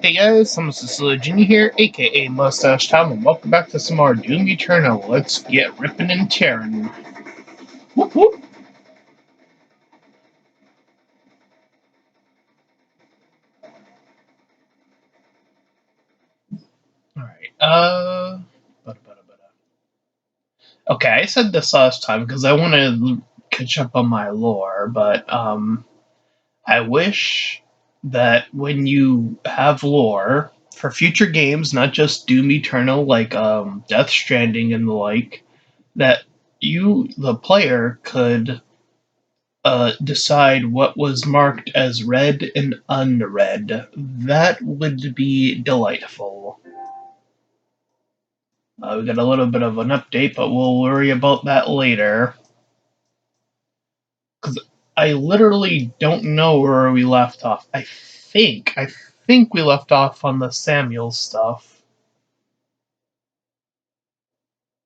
Hey guys, I'm Genie here, aka Mustached, and welcome back to some more Doom Eternal. Let's get ripping and tearing. Whoop whoop! Alright, okay, I said this last time because I want to catch up on my lore, but, I wish that when you have lore for future games, not just Doom Eternal, like, Death Stranding and the like, that you, the player, could decide what was marked as read and unread. That would be delightful. We got a little bit of an update, but we'll worry about that later. Because I literally don't know where we left off. I think we left off on the Samuel stuff.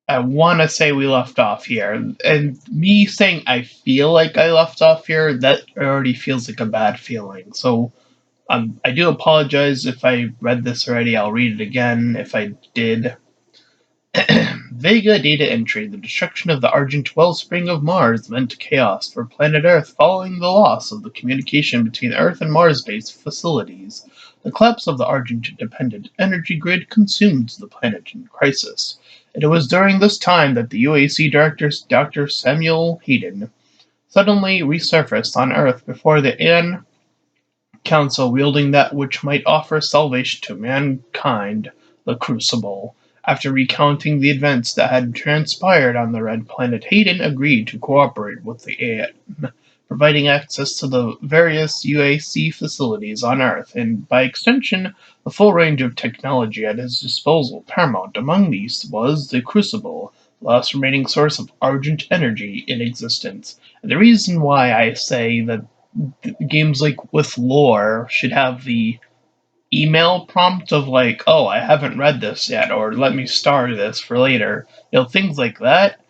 I want to say we left off here. And me saying I feel like I left off here, that already feels like a bad feeling. So I do apologize if I read this already. I'll read it again if I did. Vega data entry. The destruction of the Argent wellspring of Mars meant chaos for planet Earth following the loss of the communication between Earth and Mars-based facilities. The collapse of the Argent-dependent energy grid consumed the planet in crisis. And it was during this time that the UAC director, Dr. Samuel Hayden, suddenly resurfaced on Earth before the Council wielding that which might offer salvation to mankind, the Crucible. After recounting the events that had transpired on the Red Planet, Hayden agreed to cooperate with the AN, providing access to the various UAC facilities on Earth, and by extension, the full range of technology at his disposal. Paramount among these was the Crucible, the last remaining source of Argent energy in existence. And the reason why I say that games like with lore should have the email prompt of like, oh, I haven't read this yet, or let me star this for later. Things like that.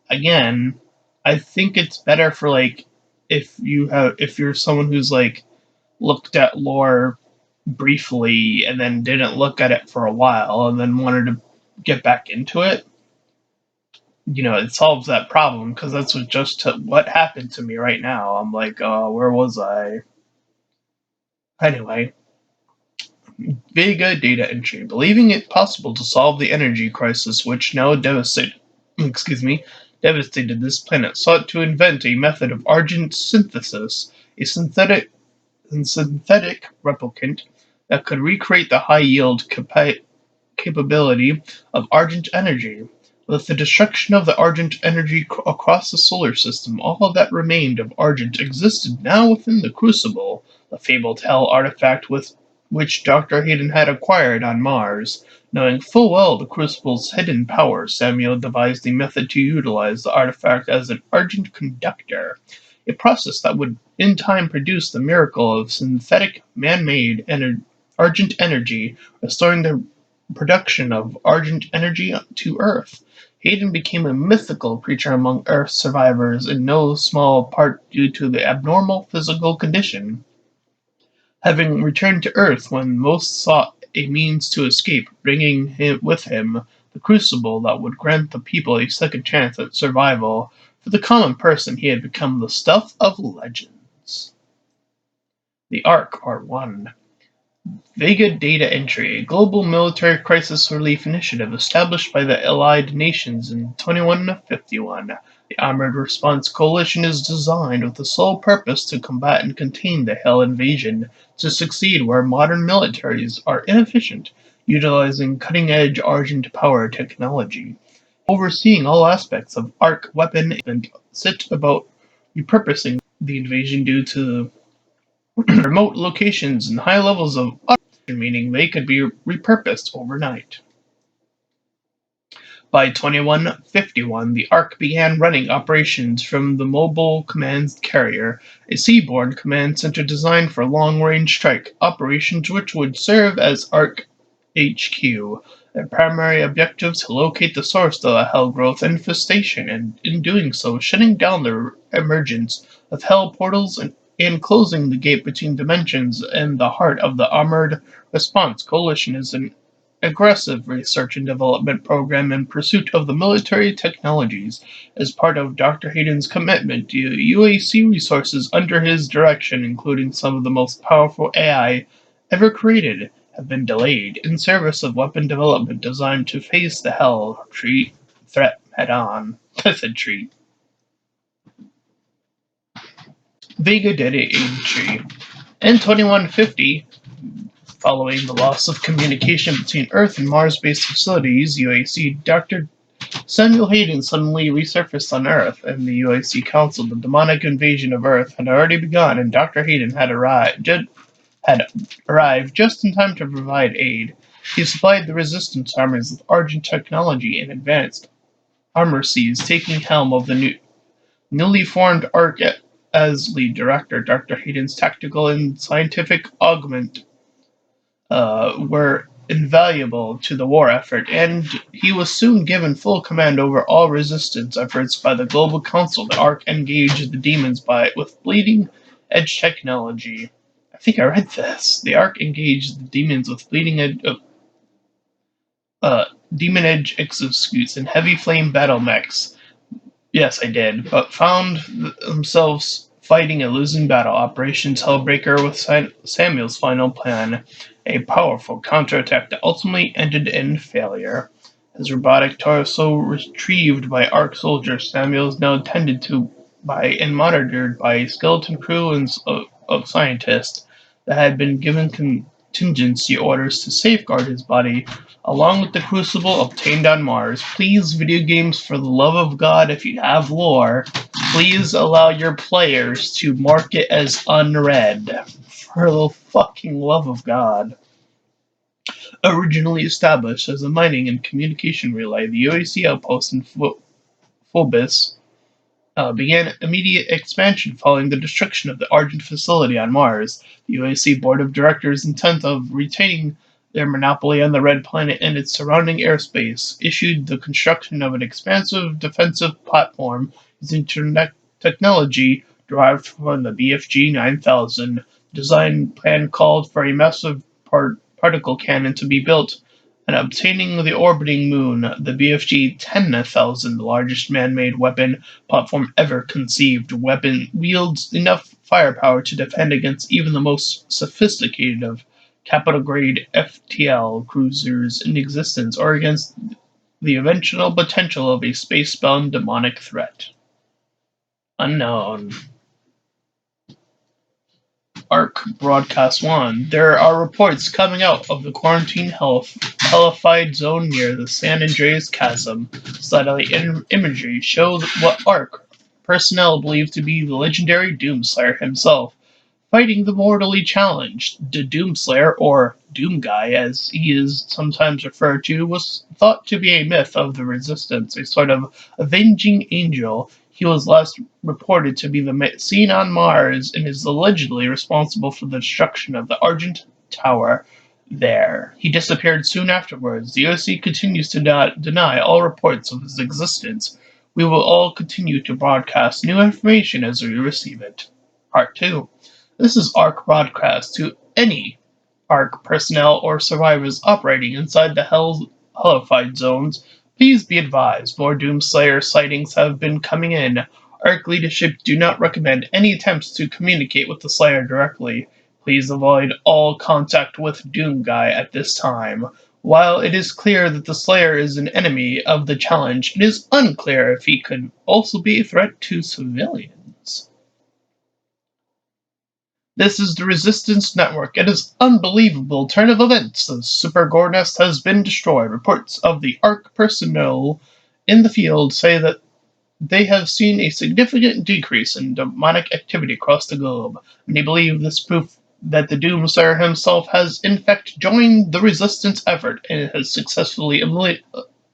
Again, I think it's better for like if you're someone who's like looked at lore briefly and then didn't look at it for a while and then wanted to get back into it. It solves that problem because that's what happened to me right now. I'm like, oh, where was I? Anyway, Vega data entry, believing it possible to solve the energy crisis which now devastated this planet, sought to invent a method of argent synthesis, a synthetic replicant that could recreate the high-yield capability of Argent energy. With the destruction of the Argent energy across the solar system, all that remained of Argent existed now within the Crucible, the fabled Hell artifact which Dr. Hayden had acquired on Mars. Knowing full well the Crucible's hidden power, Samuel devised a method to utilize the artifact as an Argent conductor, a process that would in time produce the miracle of synthetic man-made Argent energy, restoring the production of Argent energy to Earth. Hayden became a mythical creature among Earth's survivors, in no small part due to the abnormal physical condition. Having returned to Earth when most sought a means to escape, bringing with him the crucible that would grant the people a second chance at survival, for the common person he had become the stuff of legends. The Ark, Part 1. Vega Data Entry, a global military crisis relief initiative established by the Allied Nations in 2151. The Armored Response Coalition is designed with the sole purpose to combat and contain the Hell invasion, to succeed where modern militaries are inefficient, utilizing cutting-edge Argent power technology. Overseeing all aspects of Ark weapon and sit about repurposing the invasion due to remote locations and high levels of automation, meaning they could be repurposed overnight. By 2151, the Ark began running operations from the Mobile Command Carrier, a seaborne command center designed for long-range strike operations which would serve as Ark HQ. Their primary objective to locate the source of the Hell growth infestation, and in doing so, shutting down the emergence of Hell portals and and closing the gate between dimensions and the heart of the Armored Response Coalition is an aggressive research and development program in pursuit of the military technologies. As part of Dr. Hayden's commitment to UAC resources under his direction, including some of the most powerful AI ever created, have been delayed in service of weapon development designed to face the Hell Tree threat head on. I said treat. Vega Data Tree. In 2150, following the loss of communication between Earth and Mars-based facilities, UAC Dr. Samuel Hayden suddenly resurfaced on Earth, and the UAC Council, the demonic invasion of Earth, had already begun, and Dr. Hayden had arrived just in time to provide aid. He supplied the resistance armies with Argent technology and advanced armor seas, taking helm of the newly formed ARC as lead director. Dr. Hayden's tactical and scientific augment were invaluable to the war effort, and he was soon given full command over all resistance efforts by the Global Council. The ARC engaged the demons with bleeding edge technology. I think I read this. The ARC engaged the demons with demon edge exosuits and heavy flame battle mechs. Yes, I did, but found themselves fighting a losing battle. Operation Hellbreaker with Samuel's final plan, a powerful counterattack that ultimately ended in failure. His robotic torso retrieved by ARC soldiers, Samuel is now tended to by and monitored by a skeleton crew of scientists that had been given contingency orders to safeguard his body along with the crucible obtained on Mars. Please, video games, for the love of God, if you have lore, please allow your players to mark it as unread. For the fucking love of God. Originally established as a mining and communication relay, the UAC outpost in Phobos began immediate expansion following the destruction of the Argent facility on Mars. The UAC Board of Directors, intent of retaining their monopoly on the Red Planet and its surrounding airspace, issued the construction of an expansive defensive platform using technology derived from the BFG 9000. Design plan called for a massive particle cannon to be built and obtaining the orbiting moon. The BFG 10,000, the largest man-made weapon platform ever conceived. Weapon wields enough firepower to defend against even the most sophisticated of capital-grade FTL cruisers in existence, or against the eventual potential of a space-bound demonic threat. Unknown. ARC Broadcast 1. There are reports coming out of the quarantine hellified zone near the San Andreas Chasm. Satellite imagery shows what ARC personnel believe to be the legendary Doomslayer himself, fighting the mortally challenged. The Doomslayer, or Doomguy as he is sometimes referred to, was thought to be a myth of the Resistance, a sort of avenging angel. He was last reported to be seen on Mars and is allegedly responsible for the destruction of the Argent Tower there. He disappeared soon afterwards. The OC continues to deny all reports of his existence. We will all continue to broadcast new information as we receive it. Part 2. This is ARC broadcast to any ARC personnel or survivors operating inside the hellified zones. Please be advised, more Doomslayer sightings have been coming in. ARC leadership do not recommend any attempts to communicate with the Slayer directly. Please avoid all contact with Doomguy at this time. While it is clear that the Slayer is an enemy of the challenge, it is unclear if he could also be a threat to civilians. This is the Resistance Network. It is unbelievable turn of events. The Super Gore Nest has been destroyed. Reports of the ARC personnel in the field say that they have seen a significant decrease in demonic activity across the globe. Many believe this proof that the Doomslayer himself has in fact joined the resistance effort and has successfully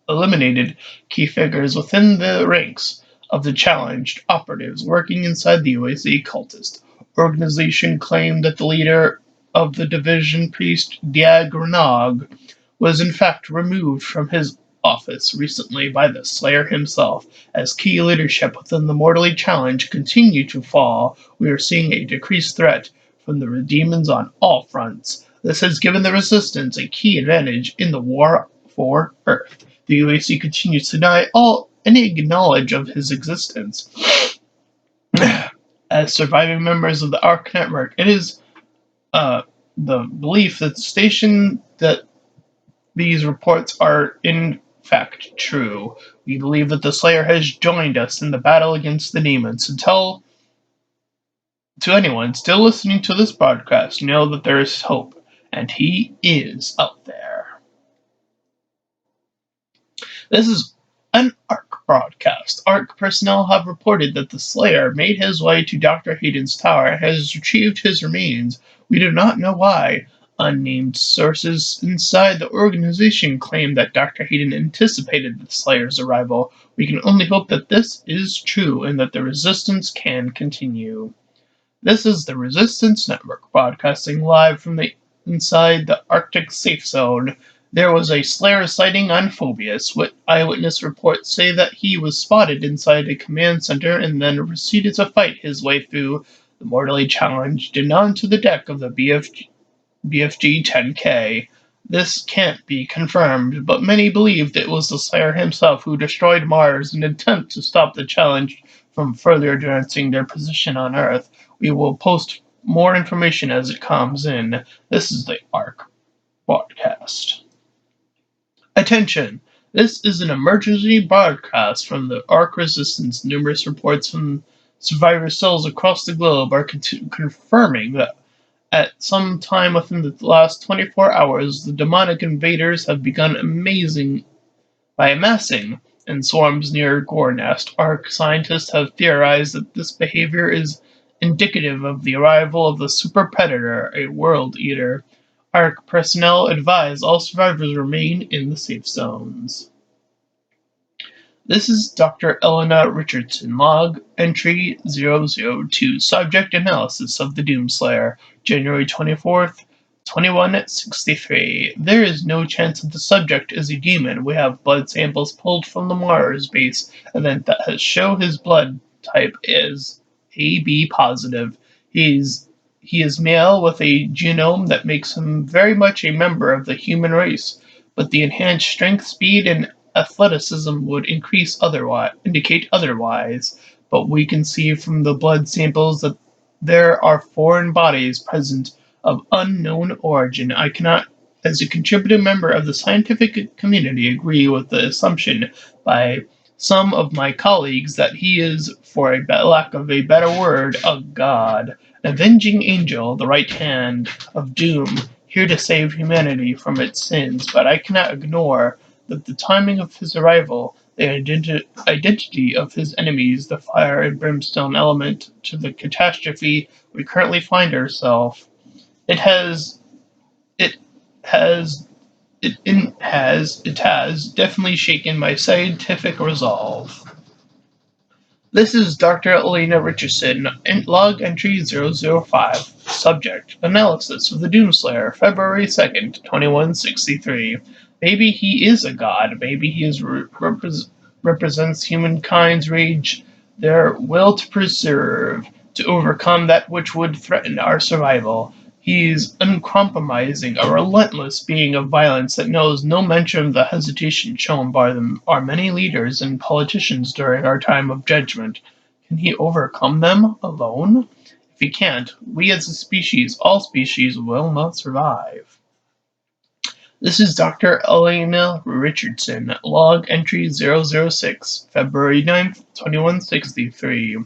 eliminated key figures within the ranks of the challenged operatives working inside the UAC cultist organization. Claimed that the leader of the division, priest Diagrenog, was in fact removed from his office recently by the Slayer himself. As key leadership within the Mortally Challenge continue to fall, we are seeing a decreased threat from the demons on all fronts. This has given the Resistance a key advantage in the war for Earth. The UAC continues to deny any knowledge of his existence. As surviving members of the ARC network, it is the belief that the station that these reports are in fact true. We believe that the Slayer has joined us in the battle against the demons. To anyone still listening to this broadcast, know that there is hope, and he is out there. This is an ARC broadcast. ARC personnel have reported that the Slayer made his way to Dr. Hayden's tower and has retrieved his remains. We do not know why. Unnamed sources inside the organization claim that Dr. Hayden anticipated the Slayer's arrival. We can only hope that this is true and that the Resistance can continue. This is the Resistance Network, broadcasting live from inside the Arctic Safe Zone. There was a Slayer sighting on Phobius. Eyewitness reports say that he was spotted inside a command center and then proceeded to fight his way through the mortally challenged and onto the deck of the BFG 10K. This can't be confirmed, but many believed it was the Slayer himself who destroyed Mars in an attempt to stop the challenge from further advancing their position on Earth. We will post more information as it comes in. This is the ARC broadcast. Attention! This is an emergency broadcast from the ARC Resistance. Numerous reports from survivor cells across the globe are confirming that at some time within the last 24 hours, the demonic invaders have begun amassing in swarms near Gornest. ARC scientists have theorized that this behavior is indicative of the arrival of the super predator, a world eater. ARC personnel advise all survivors remain in the safe zones. This is Dr. Elena Richardson, log entry 002, subject analysis of the Doomslayer, January 24th, 2163. There is no chance that the subject is a demon. We have blood samples pulled from the Mars base event that show his blood type is AB positive. He is male with a genome that makes him very much a member of the human race, but the enhanced strength, speed, and athleticism would indicate otherwise. But we can see from the blood samples that there are foreign bodies present of unknown origin. I cannot, as a contributing member of the scientific community, agree with the assumption by some of my colleagues that he is, for lack of a better word, a god, an avenging angel, the right hand of doom, here to save humanity from its sins. But I cannot ignore that the timing of his arrival, the identity of his enemies, the fire and brimstone element to the catastrophe we currently find ourselves, it has definitely shaken my scientific resolve. This is Dr. Elena Richardson, log entry 005, subject, analysis of the Doomslayer, February 2nd, 2163. Maybe he is a god, maybe he represents humankind's rage, their will to preserve, to overcome that which would threaten our survival. He is uncompromising, a relentless being of violence that knows no mention of the hesitation shown by our many leaders and politicians during our time of judgment. Can he overcome them alone? If he can't, we as a species, all species, will not survive. This is Dr. Elena Richardson, log entry 006, February 9th, 2163.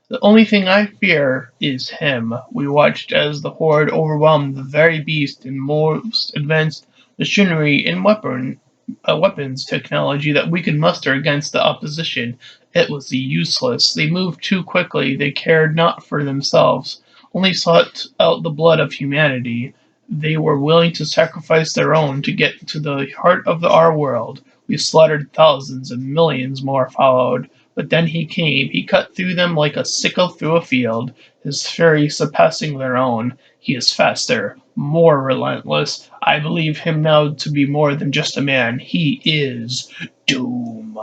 The only thing I fear is him. We watched as the Horde overwhelmed the very beast in most advanced machinery and weapons technology that we could muster against the opposition. It was useless. They moved too quickly. They cared not for themselves, only sought out the blood of humanity. They were willing to sacrifice their own to get to the heart of our world. We slaughtered thousands and millions more followed. But then he came. He cut through them like a sickle through a field, his fury surpassing their own. He is faster, more relentless. I believe him now to be more than just a man. He is Doom.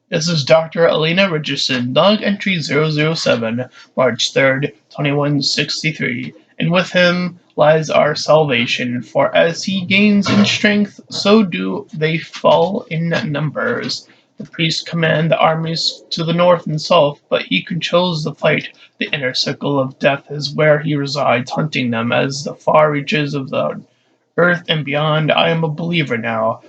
This is Dr. Elena Richardson, log entry 007, March 3rd, 2163, and with him lies our salvation, for as he gains in strength, so do they fall in numbers. The priests command the armies to the north and south, but he controls the fight. The inner circle of death is where he resides, hunting them as the far reaches of the earth and beyond. I am a believer now.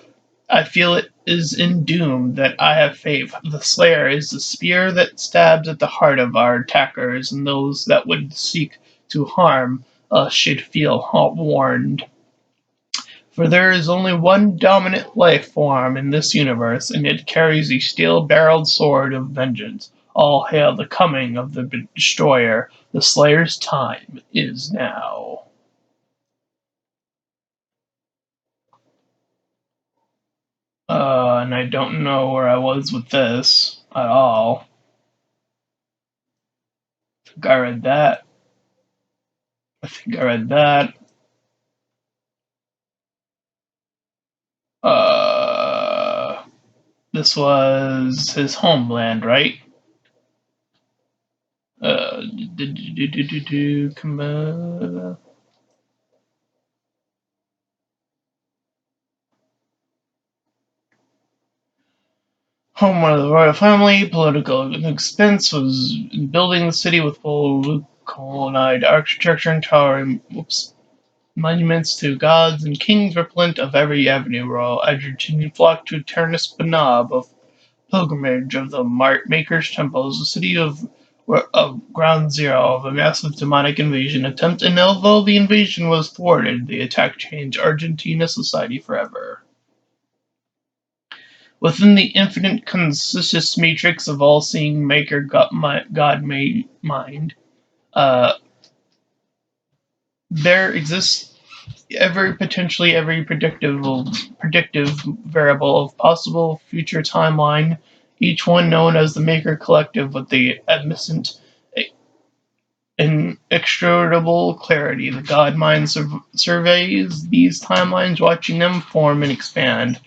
I feel it is in Doom that I have faith. The Slayer is the spear that stabs at the heart of our attackers, and those that would seek to harm us should feel warned. For there is only one dominant life form in this universe, and it carries a steel-barreled sword of vengeance. All hail the coming of the Destroyer. The Slayer's time is now. And I don't know where I was with this at all. I think I read that. I think I read that. This was his homeland, right? Come on. Home of the royal family, political expense was building the city with full colonnade architecture and towering monuments to gods and kings repellent of every avenue. Royal Argentinian flocked to Turnus Banab of pilgrimage of the Maker's temples, the city of ground zero of a massive demonic invasion attempt, and although the invasion was thwarted, the attack changed Argentina society forever. Within the infinite conscious matrix of all-seeing Maker God-made mind, uh, there exists every predictive variable of possible future timeline, each one known as the Maker Collective with the omniscient inextricable clarity. The God mind surveys these timelines, watching them form and expand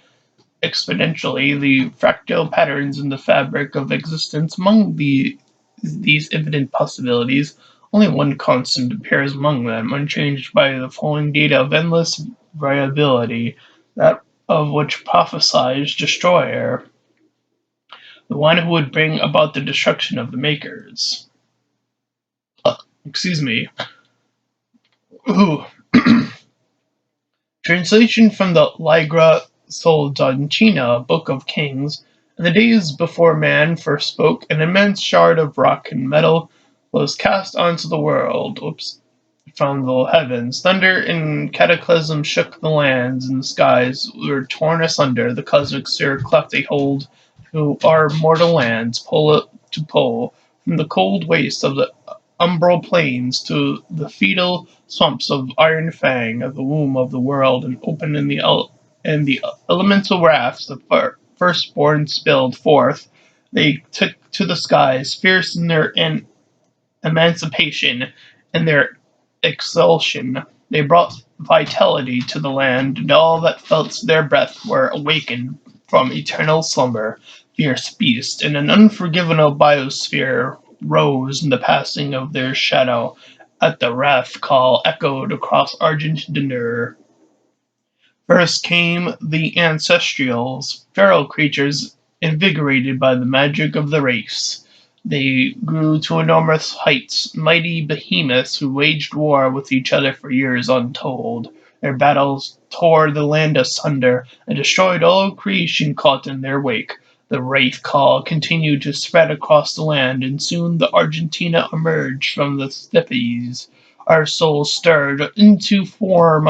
exponentially. The fractal patterns in the fabric of existence among these infinite possibilities. Only one constant appears among them, unchanged by the flowing data of endless variability, that of which prophesies Destroyer, the one who would bring about the destruction of the Makers. Excuse me. Ooh. Translation from the Ligra Soldantina, Book of Kings. In the days before man first spoke, an immense shard of rock and metal was cast onto the world. From the heavens. Thunder and cataclysm shook the lands, and the skies were torn asunder. The cosmic sphere cleft a hold to our mortal lands, pole to pole, from the cold waste of the umbral plains to the fetal swamps of Iron Fang, of the womb of the world, and open in the elemental wraths the firstborn spilled forth. They took to the skies, fierce in their emancipation and their exultation. They brought vitality to the land, and all that felt their breath were awakened from eternal slumber. Fierce beast in an unforgivable biosphere rose in the passing of their shadow. At the wrath call echoed across Argentina. First came the ancestrals, feral creatures invigorated by the magic of the race. They grew to enormous heights, mighty behemoths who waged war with each other for years untold. Their battles tore the land asunder and destroyed all creation caught in their wake. The wraith call continued to spread across the land, and soon the Argentina emerged from the steppes. Our souls stirred into form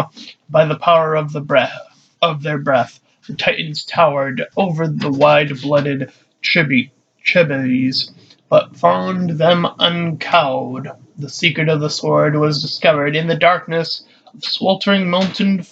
by the power of their breath. The Titans towered over the wide-blooded tributaries, but found them uncowed. The secret of the sword was discovered in the darkness of sweltering mountain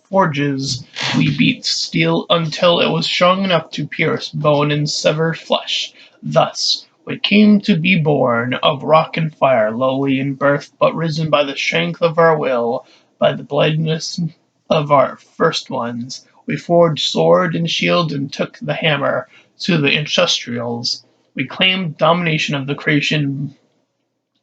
forges. We beat steel until it was strong enough to pierce bone and sever flesh. Thus we came to be born of rock and fire, lowly in birth, but risen by the strength of our will, by the blindness of our first ones. We forged sword and shield and took the hammer to the ancestrals. We claimed domination of the creation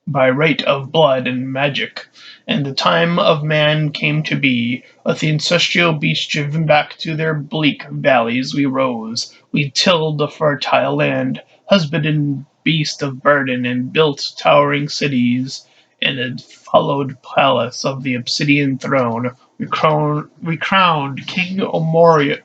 by right of blood and magic, and the time of man came to be. With the ancestral beasts driven back to their bleak valleys, we rose. We tilled the fertile land, husbanded beasts of burden, and built towering cities in a hallowed palace of the obsidian throne. We crowned King Armario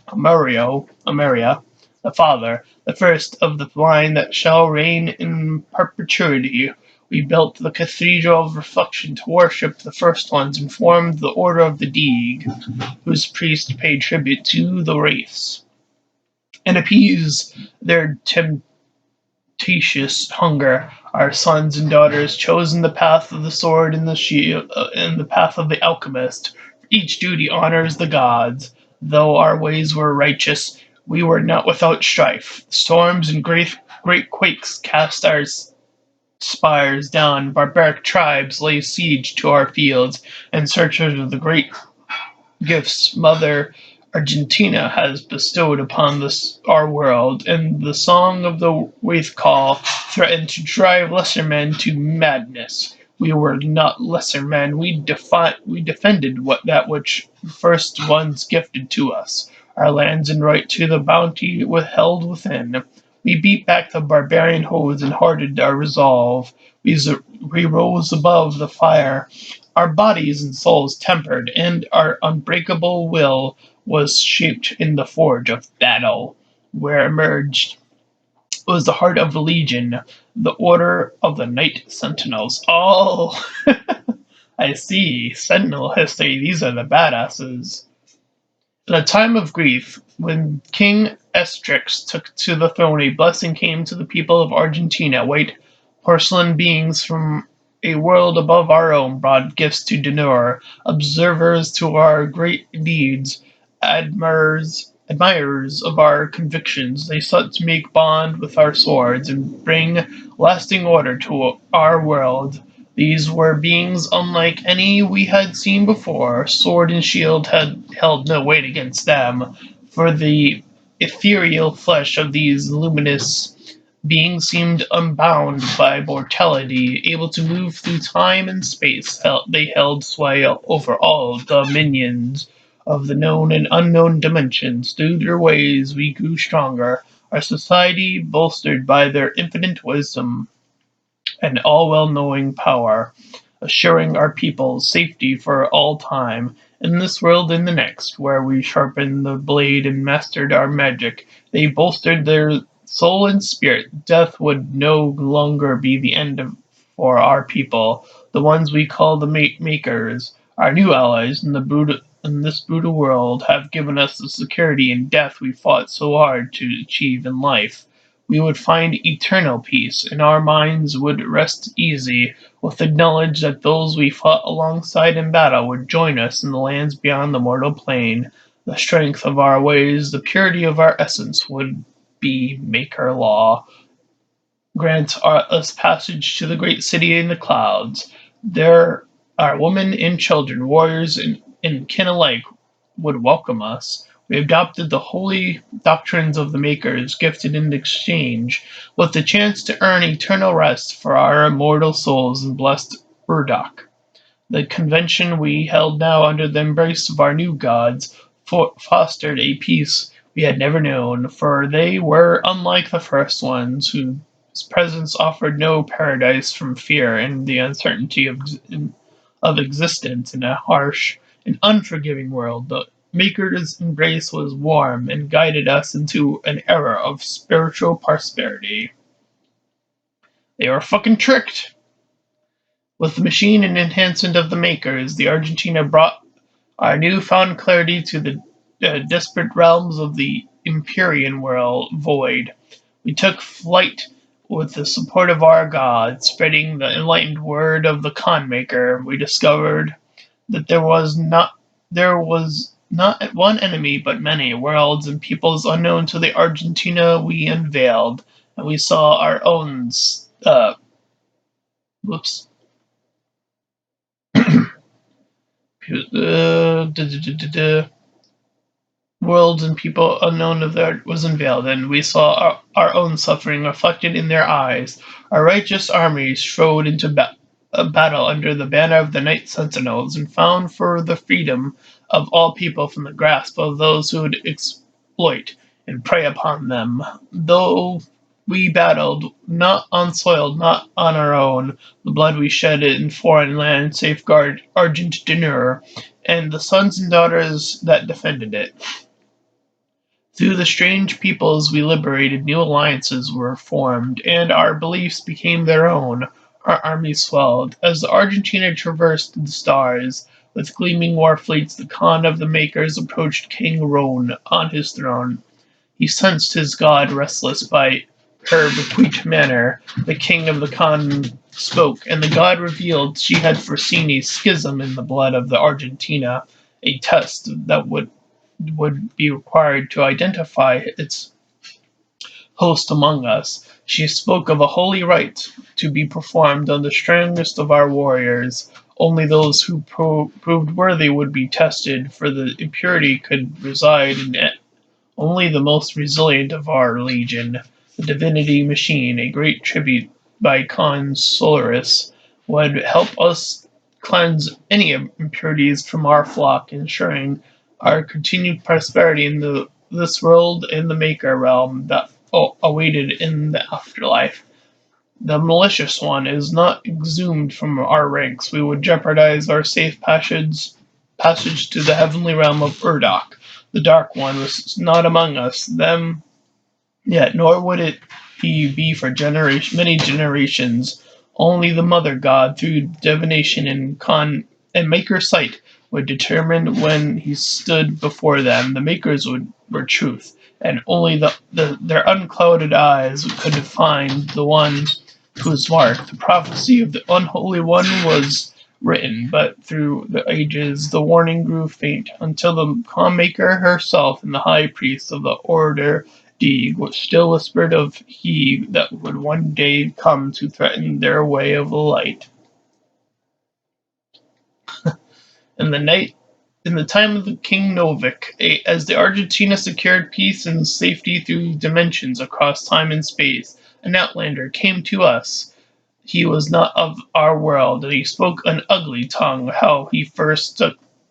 Ameria, the father, the first of the line that shall reign in perpetuity. We built the cathedral of reflection to worship the first ones and formed the order of the Deeg, whose priests paid tribute to the wraiths and appeased their temptatious hunger. Our sons and daughters chosen the path of the sword and the shield and the path of the alchemist. Each duty honors the gods. Though our ways were righteous, we were not without strife. Storms and great quakes cast our spires down. Barbaric tribes lay siege to our fields, and searchers of the great gifts Mother Argentina has bestowed upon our world, and the song of the Wraith Call threatened to drive lesser men to madness. We were not lesser men. We defended that which first ones gifted to us, our lands and right to the bounty withheld within. We beat back the barbarian hordes and hardened our resolve. We rose above the fire, our bodies and souls tempered, and our unbreakable will was shaped in the forge of battle, where emerged was the heart of the Legion, the order of the Night Sentinels. Oh, I see. Sentinel history. These are the badasses. In a time of grief, when King Estrix took to the throne, a blessing came to the people of Argentina. White porcelain beings from a world above our own brought gifts to Denur, observers to our great deeds, admirers of our convictions. They sought to make bond with our swords and bring lasting order to our world. These were beings unlike any we had seen before. Sword and shield had held no weight against them, for the ethereal flesh of these luminous beings seemed unbound by mortality, able to move through time and space. They held sway over all dominions of the known and unknown dimensions. Through their ways we grew stronger, our society bolstered by their infinite wisdom and all well knowing power, assuring our people safety for all time, in this world and the next, where we sharpened the blade and mastered our magic. They bolstered their soul and spirit. Death would no longer be the end for our people, the ones we call the Makers. Our new allies in this brutal world have given us the security in death we fought so hard to achieve in life. We would find eternal peace, and our minds would rest easy with the knowledge that those we fought alongside in battle would join us in the lands beyond the mortal plane. The strength of our ways, the purity of our essence would be Maker law. Grant us passage to the great city in the clouds. There our women and children, warriors and kin alike would welcome us. We adopted the holy doctrines of the Makers, gifted in exchange, with the chance to earn eternal rest for our immortal souls in blessed Urdak. The convention we held now under the embrace of our new gods fostered a peace we had never known, for they were unlike the first ones, whose presence offered no paradise from fear and the uncertainty of existence in a harsh and unforgiving world. The Maker's embrace was warm and guided us into an era of spiritual prosperity. They were fucking tricked! With the machine and enhancement of the Makers, the Argentina brought our new-found clarity to the desperate realms of the Empyrean world void. We took flight with the support of our God, spreading the enlightened word of the Khan Maker. We discovered that there was not one enemy, but many worlds and peoples unknown to the Argentina we unveiled, and we saw our own. Whoops. Worlds and people unknown of that was unveiled, and we saw our own suffering reflected in their eyes. Our righteous armies strode into a battle under the banner of the Night Sentinels, and found for the freedom of all people from the grasp of those who would exploit and prey upon them. Though we battled, not on soil, not on our own, the blood we shed in foreign land safeguard Argentina, and the sons and daughters that defended it. Through the strange peoples we liberated, new alliances were formed, and our beliefs became their own. Our armies swelled. As the Argentina traversed the stars, with gleaming war fleets, the Khan of the Makers approached King Roan on his throne. He sensed his god restless by her bequeathed manner. The king of the Khan spoke, and the god revealed she had foreseen a schism in the blood of the Argentina, a test that would be required to identify its host among us. She spoke of a holy rite to be performed on the strongest of our warriors. Only those who proved worthy would be tested, for the impurity could reside in only the most resilient of our legion. The divinity machine, a great tribute by Khan Solaris, would help us cleanse any impurities from our flock, ensuring our continued prosperity in this world and the Maker realm that awaited in the afterlife. The malicious one is not exhumed from our ranks. We would jeopardize our safe passage to the heavenly realm of Urdok. The Dark One was not among us, them yet, nor would it he be for many generations. Only the Mother God, through divination and Maker sight, would determine when he stood before them. The Makers were truth, and only their unclouded eyes could find the one whose mark. The prophecy of the Unholy One was written, but through the ages the warning grew faint, until the calm Maker herself and the high priest of the Order D still whispered of he that would one day come to threaten their way of light. In the night, in the time of the King Novik, as the Argentina secured peace and safety through dimensions across time and space, an outlander came to us. He was not of our world, and he spoke an ugly tongue. How he first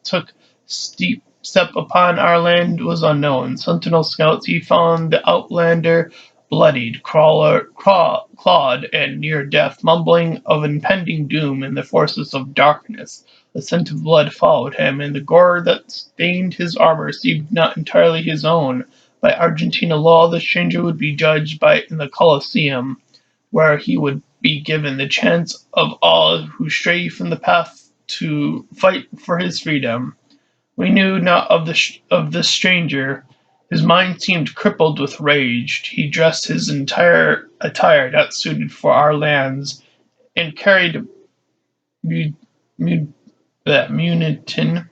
took steep step upon our land was unknown. Sentinel scouts he found the outlander bloodied, clawed, and near death, mumbling of impending doom and the forces of darkness. The scent of blood followed him, and the gore that stained his armor seemed not entirely his own. By Argentina law, the stranger would be judged in the Colosseum, where he would be given the chance of all who stray from the path to fight for his freedom. We knew not of this stranger. His mind seemed crippled with rage. He dressed his entire attire not suited for our lands, and carried mu- mu- munitin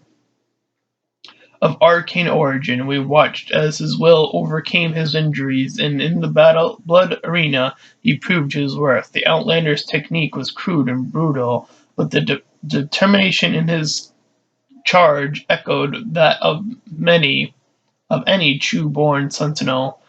of arcane origin. We watched as his will overcame his injuries, and in the blood arena he proved his worth. The Outlander's technique was crude and brutal, but the determination in his charge echoed that of any true-born sentinel.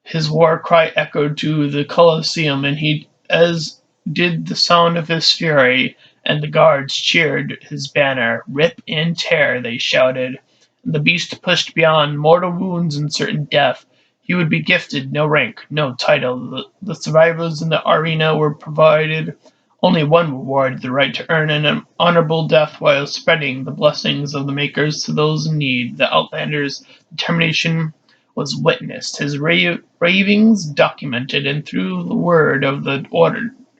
His war cry echoed to the Colosseum, and he as did the sound of his fury, and the guards cheered his banner. Rip and tear, they shouted. And the beast pushed beyond mortal wounds and certain death. He would be gifted no rank, no title. The survivors in the arena were provided only one reward, the right to earn an honorable death while spreading the blessings of the Makers to those in need. The Outlander's determination was witnessed, his ravings documented, and through the word of the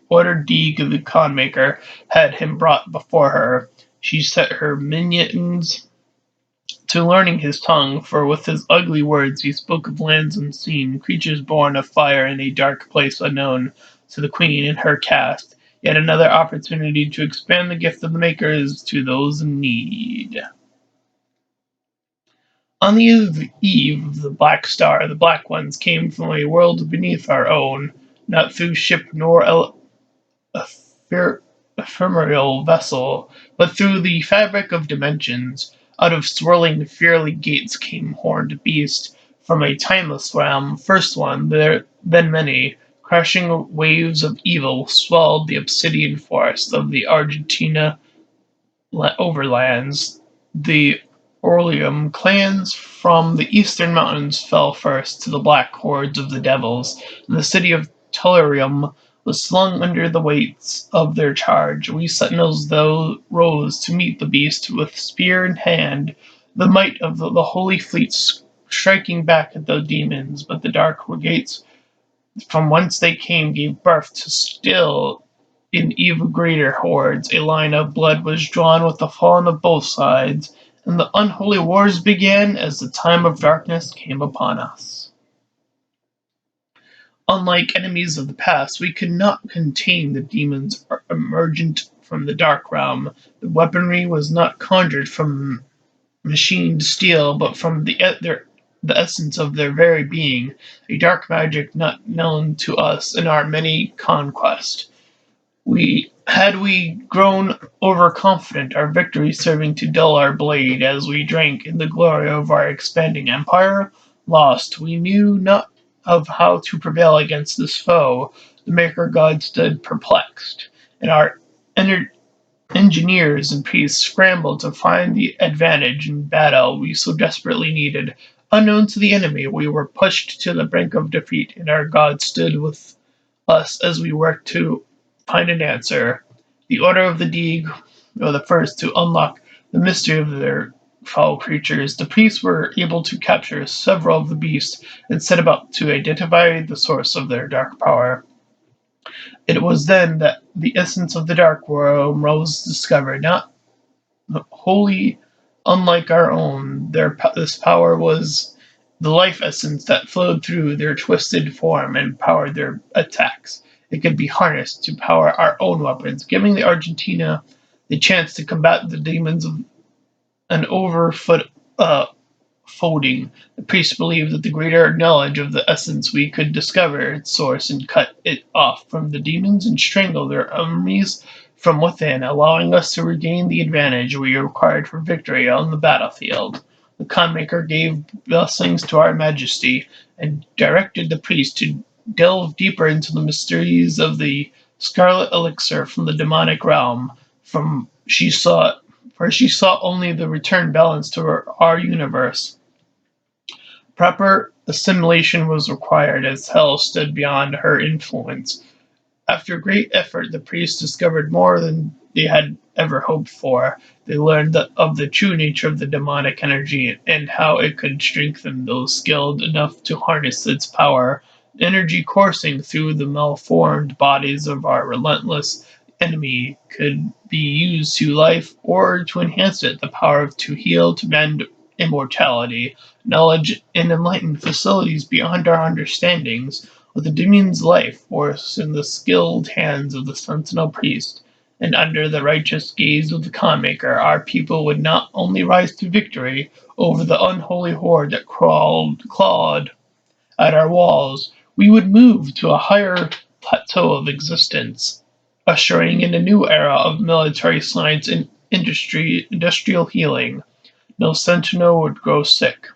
Order D, the Conmaker had him brought before her. She set her minions to learning his tongue, for with his ugly words he spoke of lands unseen, creatures born of fire in a dark place unknown to the Queen and her caste. Yet another opportunity to expand the gift of the Makers to those in need. On the eve of the Black Star, the Black Ones came from a world beneath our own, not through ship nor epher- ephemeral vessel, but through the fabric of dimensions. Out of swirling, fiery gates came horned beasts from a timeless realm. First one, then many. Crashing waves of evil swelled the obsidian forest of the Argentina overlands. The Orleum clans from the eastern mountains fell first to the black hordes of the devils, and the city of Tellurium was slung under the weights of their charge. We sentinels, though, rose to meet the beast with spear in hand, the might of the holy fleets striking back at the demons, but the dark gates from whence they came gave birth to still in even greater hordes. A line of blood was drawn with the fallen of both sides, and the unholy wars began as the time of darkness came upon us. Unlike enemies of the past, we could not contain the demons emergent from the dark realm. The weaponry was not conjured from machined steel, but from the essence of their very being, a dark magic not known to us in our many conquests. We grown overconfident, our victory serving to dull our blade as we drank in the glory of our expanding empire. Lost, we knew not of how to prevail against this foe. The Maker God stood perplexed, and our ener- engineers and priests scrambled to find the advantage in battle we so desperately needed. Unknown to the enemy, we were pushed to the brink of defeat, and our God stood with us as we worked to find an answer. The Order of the Deeg were the first to unlock the mystery of their foul creatures. The priests were able to capture several of the beasts and set about to identify the source of their dark power. It was then that the essence of the dark realm was discovered, not wholly unlike our own. This power was the life essence that flowed through their twisted form and powered their attacks. It could be harnessed to power our own weapons, giving the Argentina the chance to combat the demons of an overfoot folding. The priests believed that the greater knowledge of the essence we could discover its source and cut it off from the demons and strangle their enemies from within, allowing us to regain the advantage we required for victory on the battlefield. The Conmaker gave blessings to our majesty and directed the priest to delve deeper into the mysteries of the scarlet elixir from the demonic realm. From she saw For she saw only the return balance to our universe. Proper assimilation was required as hell stood beyond her influence. After great effort, the priests discovered more than they had ever hoped for. They learned of the true nature of the demonic energy and how it could strengthen those skilled enough to harness its power. Energy coursing through the malformed bodies of our relentless enemy could be used to life or to enhance it, the power to heal, to mend immortality, knowledge, and enlightened facilities beyond our understandings. With the demon's life force in the skilled hands of the sentinel priest, and under the righteous gaze of the Conmaker, our people would not only rise to victory over the unholy horde that clawed at our walls, we would move to a higher plateau of existence, ushering in a new era of military science and industrial healing. No sentinel would grow sick.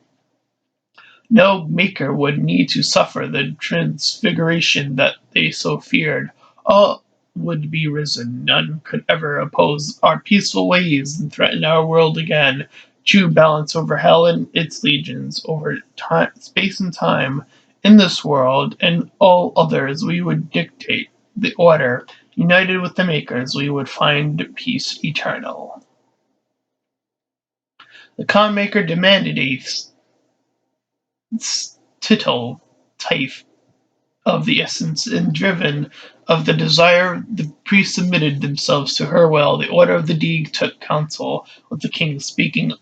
No maker would need to suffer the transfiguration that they so feared. All would be risen. None could ever oppose our peaceful ways and threaten our world again. True balance over hell and its legions, over time, space and time, in this world and all others, we would dictate the order. United with the makers, we would find peace eternal. The Conmaker demanded a tittle type of the essence and driven of the desire, the priests submitted themselves to her will. The order of the Deeg took counsel with the king, speaking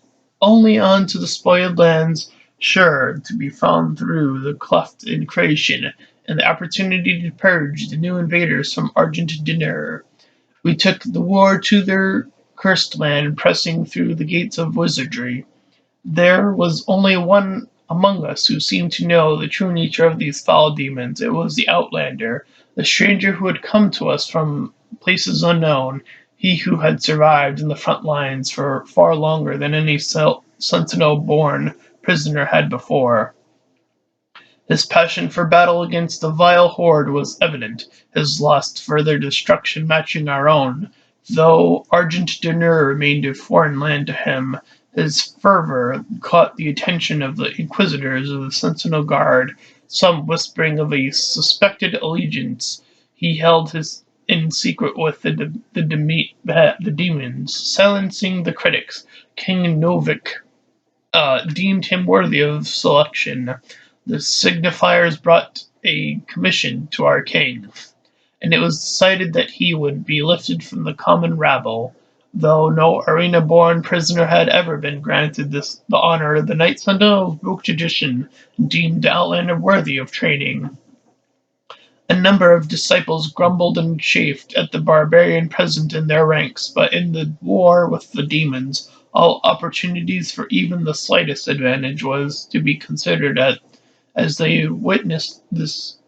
only on to the spoiled lands, sure to be found through the cleft in creation, and the opportunity to purge the new invaders from Argentina. We took the war to their cursed land, pressing through the gates of wizardry. There was only one among us who seemed to know the true nature of these foul demons. It was the outlander, the stranger who had come to us from places unknown, he who had survived in the front lines for far longer than any sentinel-born prisoner had before. His passion for battle against the vile horde was evident, his lust for their destruction matching our own. Though Argent Dunur remained a foreign land to him, his fervor caught the attention of the inquisitors of the Sentinel Guard, some whispering of a suspected allegiance he held his in secret with the demons. Silencing the critics, King Novik deemed him worthy of selection. The signifiers brought a commission to our king, and it was decided that he would be lifted from the common rabble. Though no arena-born prisoner had ever been granted the honor, the Knight Sentinel broke tradition and deemed the Outlander worthy of training. A number of disciples grumbled and chafed at the barbarian present in their ranks, but in the war with the demons, all opportunities for even the slightest advantage was to be considered as they witnessed this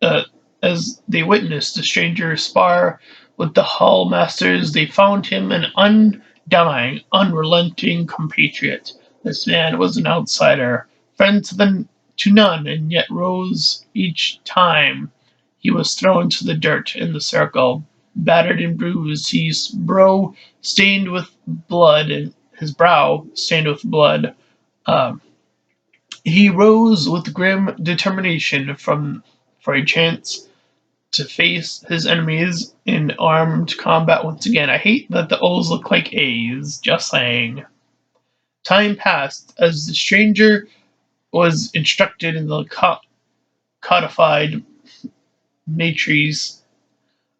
uh, as they witnessed the stranger spar with the Hall Masters. They found him an undying, unrelenting compatriot. This man was an outsider, friend to none, and yet rose each time he was thrown to the dirt in the circle. Battered and bruised, stained with blood, and his brow stained with blood. Um, he rose with grim determination for a chance to face his enemies in armed combat once again. I hate that the O's look like A's, just saying. Time passed as the stranger was instructed in the codified matrices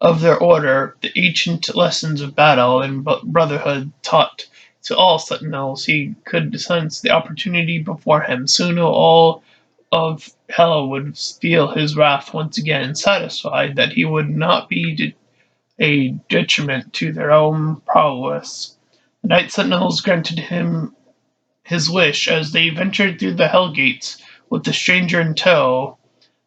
of their order, the ancient lessons of battle and brotherhood taught to all sentinels. He could sense the opportunity before him. Soon all of hell would feel his wrath once again, satisfied that he would not be a detriment to their own prowess. The Night Sentinels granted him his wish as they ventured through the Hell Gates with the stranger in tow.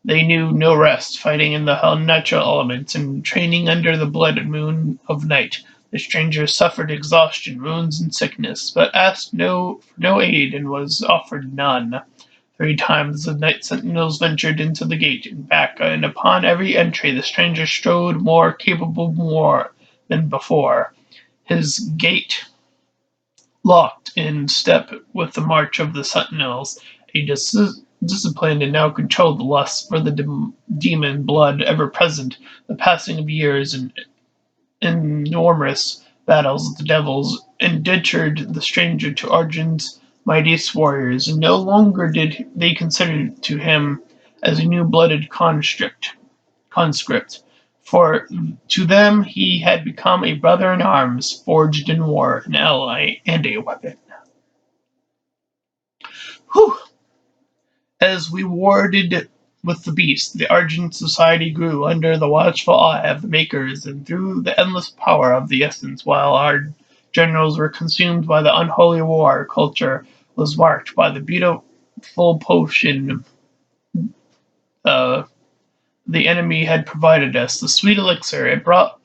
They knew no rest, fighting in the unnatural elements and training under the blood moon of night. The stranger suffered exhaustion, wounds, and sickness, but asked no aid and was offered none. 3 times the night sentinels ventured into the gate and back, and upon every entry the stranger strode more than before. His gait locked in step with the march of the sentinels. A disciplined and now controlled lust for the demon blood ever present, the passing of years and enormous battles with the devils indentured the stranger to Arjun's mightiest warriors, and no longer did they consider to him as a new-blooded conscript, for to them he had become a brother in arms, forged in war, an ally, and a weapon. Whew! As we warded with the beast, the Argent Society grew under the watchful eye of the makers and through the endless power of the essence, while our generals were consumed by the unholy war. Culture was marked by the beautiful potion uh, the enemy had provided us, the sweet elixir. It brought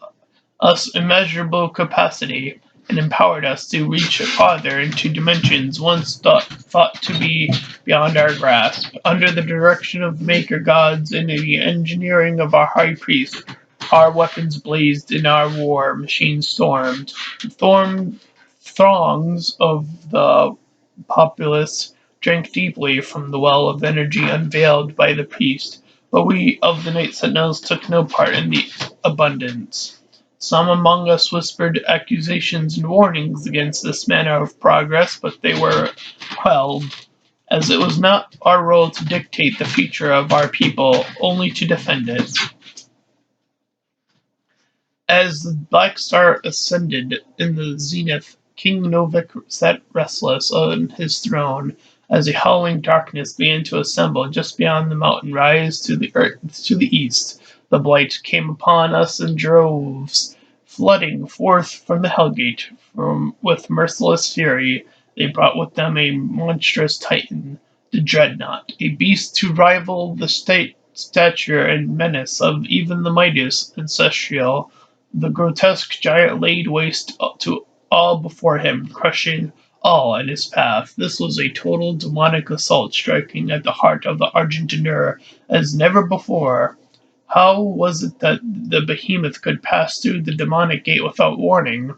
us immeasurable capacity and empowered us to reach farther into dimensions once thought to be beyond our grasp. Under the direction of the Maker Gods and the engineering of our High Priest, our weapons blazed and our war machines stormed. Throngs of the populace drank deeply from the well of energy unveiled by the priest, but we of the Night Sentinels took no part in the abundance. Some among us whispered accusations and warnings against this manner of progress, but they were quelled, as it was not our role to dictate the future of our people, only to defend it. As the black star ascended in the zenith, King Novik sat restless on his throne as a howling darkness began to assemble just beyond the mountain rise to the east. The blight came upon us in droves, flooding forth from the Hellgate with merciless fury. They brought with them a monstrous titan, the Dreadnought, a beast to rival the stature and menace of even the mightiest ancestral. The grotesque giant laid waste to all before him, crushing all in his path. This was a total demonic assault striking at the heart of the Argentinier as never before. How was it that the behemoth could pass through the demonic gate without warning?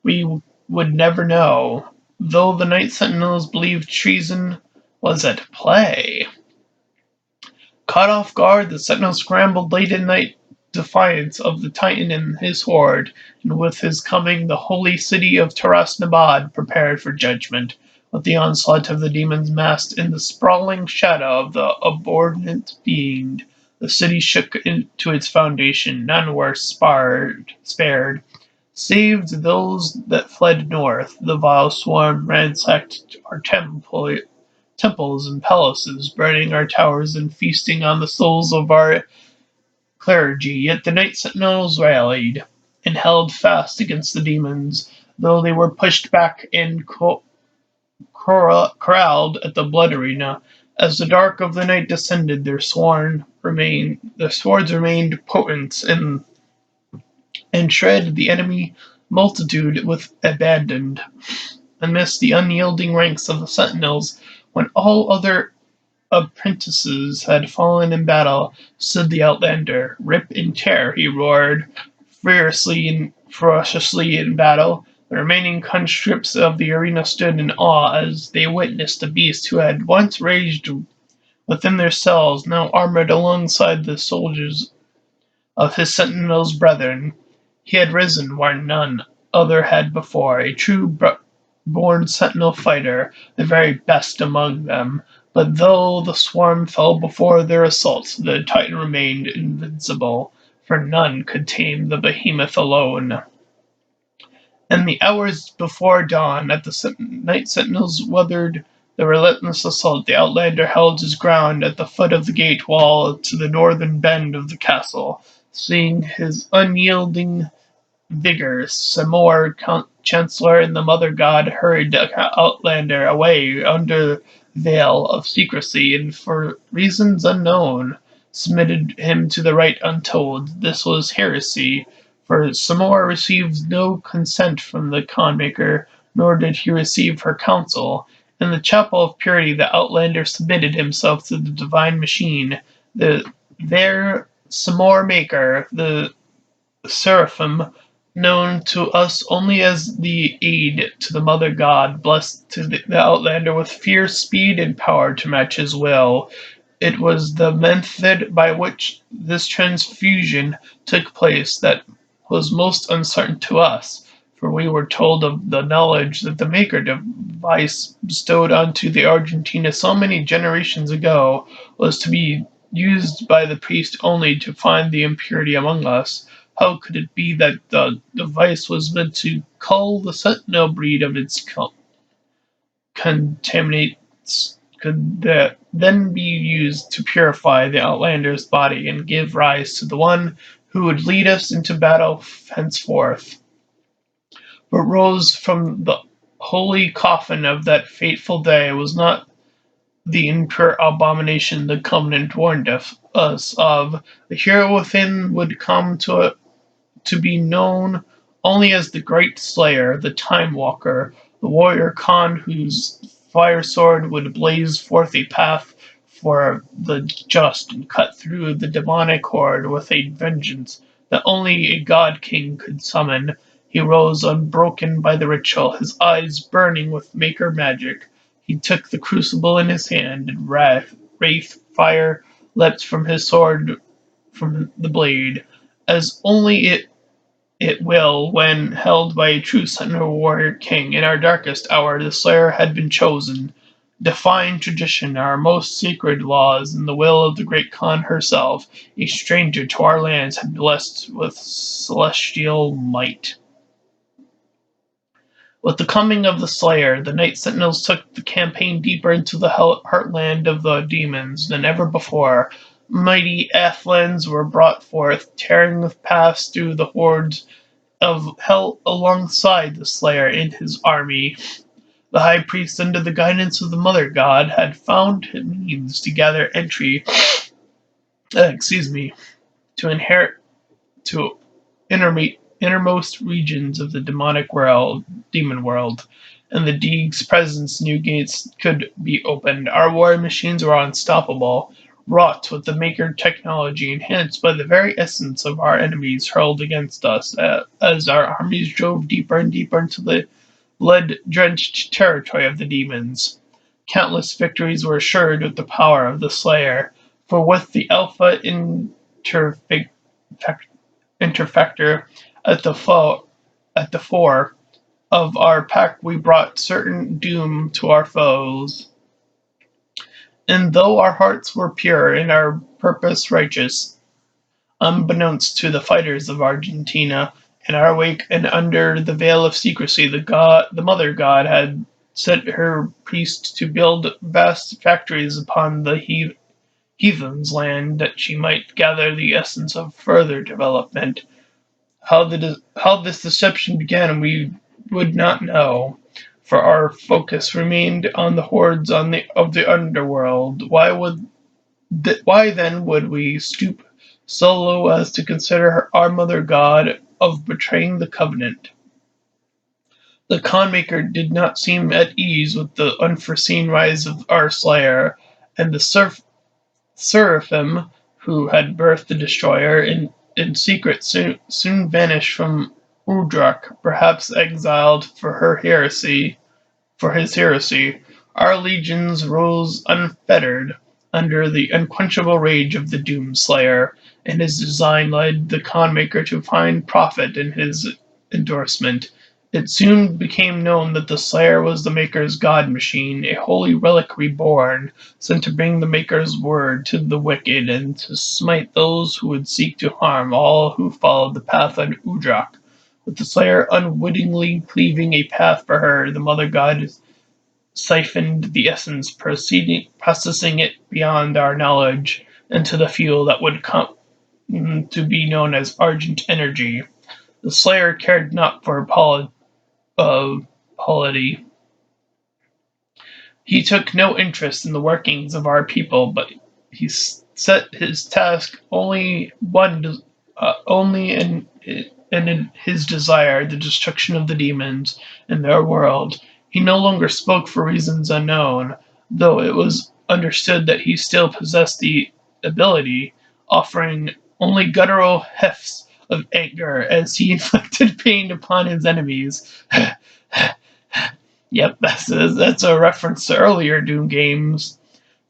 We would never know, though the Night Sentinels believed treason was at play. Caught off guard, the Sentinels scrambled late at night, defiant of the Titan and his horde, and with his coming the holy city of Taras Nabad prepared for judgment. With the onslaught of the demons massed in the sprawling shadow of the abhorrent being, the city shook into its foundation. None were spared. Saved those that fled north, the vile swarm ransacked our temples and palaces, burning our towers and feasting on the souls of our clergy. Yet the night sentinels rallied and held fast against the demons, though they were pushed back and corralled at the blood arena. As the dark of the night descended, their swords remained potent and shred the enemy multitude with abandon. Amidst the unyielding ranks of the sentinels, when all other apprentices had fallen in battle, stood the outlander. Rip and tear, he roared, ferociously in battle. The remaining conscripts of the arena stood in awe as they witnessed the beast who had once raged within their cells, now armored alongside the soldiers of his sentinels brethren. He had risen where none other had before, a true born sentinel fighter, the very best among them. But though the swarm fell before their assault, the Titan remained invincible, for none could tame the behemoth alone. In the hours before dawn, as the night sentinels weathered the relentless assault, the outlander held his ground at the foot of the gate wall to the northern bend of the castle. Seeing his unyielding vigor, Samor, Chancellor, and the Mother God hurried the outlander away under veil of secrecy, and for reasons unknown, submitted him to the rite untold. This was heresy, for Samor received no consent from the Khanmaker, nor did he receive her counsel. In the chapel of purity, the outlander submitted himself to the divine machine, their Samor maker, the seraphim, known to us only as the aid to the Mother God, blessed to the outlander with fierce speed and power to match his will. It was the method by which this transfusion took place that was most uncertain to us, for we were told of the knowledge that the Maker device bestowed onto the Argentina so many generations ago was to be used by the priest only to find the impurity among us. How could it be that the device was meant to cull the sentinel breed of its contaminates could then be used to purify the outlander's body and give rise to the one who would lead us into battle henceforth? What rose from the holy coffin of that fateful day was not the impure abomination the covenant warned us of. The hero within would come to be known only as the Great Slayer, the Time Walker, the warrior Khan whose fire sword would blaze forth a path for the just and cut through the demonic horde with a vengeance that only a god king could summon. He rose unbroken by the ritual, his eyes burning with maker magic. He took the crucible in his hand, and wraith fire leapt from his sword from the blade, as only it will when held by a true sentinel warrior king. In our darkest hour the slayer had been chosen, defying tradition, our most sacred laws, and the will of the great Khan herself. A stranger to our lands had blessed with celestial might. With the coming of the Slayer, the Night Sentinels took the campaign deeper into the heartland of the demons than ever before. Mighty athelans were brought forth, tearing paths through the hordes of hell alongside the Slayer and his army. The high priest, under the guidance of the mother god, had found means to gather entry, excuse me, to inherit to innermost regions of the demon world, and the Deeg's presence new gates could be opened. Our war machines were unstoppable, wrought with the Maker technology enhanced by the very essence of our enemies hurled against us, as our armies drove deeper and deeper into the lead-drenched territory of the demons. Countless victories were assured with the power of the Slayer, for with the Alpha Interfector at the fore of our pack we brought certain doom to our foes. And though our hearts were pure and our purpose righteous, unbeknownst to the fighters of Argentina, in our wake and under the veil of secrecy, the Mother God had sent her priest to build vast factories upon the heathen's land, that she might gather the essence of further development. How this deception began we would not know, for our focus remained on the hordes of the underworld. Why then would we stoop so low as to consider our mother god of betraying the covenant? The Khanmaker did not seem at ease with the unforeseen rise of our slayer, and the seraphim who had birthed the destroyer in secret soon vanished from Udrak, perhaps exiled for his heresy. Our legions rose unfettered under the unquenchable rage of the Doomslayer, and his design led the Khanmaker to find profit in his endorsement. It soon became known that the Slayer was the Maker's god machine, a holy relic reborn, sent to bring the Maker's word to the wicked and to smite those who would seek to harm all who followed the path on Udrak. With the Slayer unwittingly cleaving a path for her, the Mother God siphoned the essence, processing it beyond our knowledge into the fuel that would come to be known as Argent Energy. The Slayer cared not for polity. He took no interest in the workings of our people, but he set his task only in his desire, the destruction of the demons and their world. He no longer spoke for reasons unknown, though it was understood that he still possessed the ability, offering only guttural hefts of anger as he inflicted pain upon his enemies. Yep, that's a reference to earlier Doom games.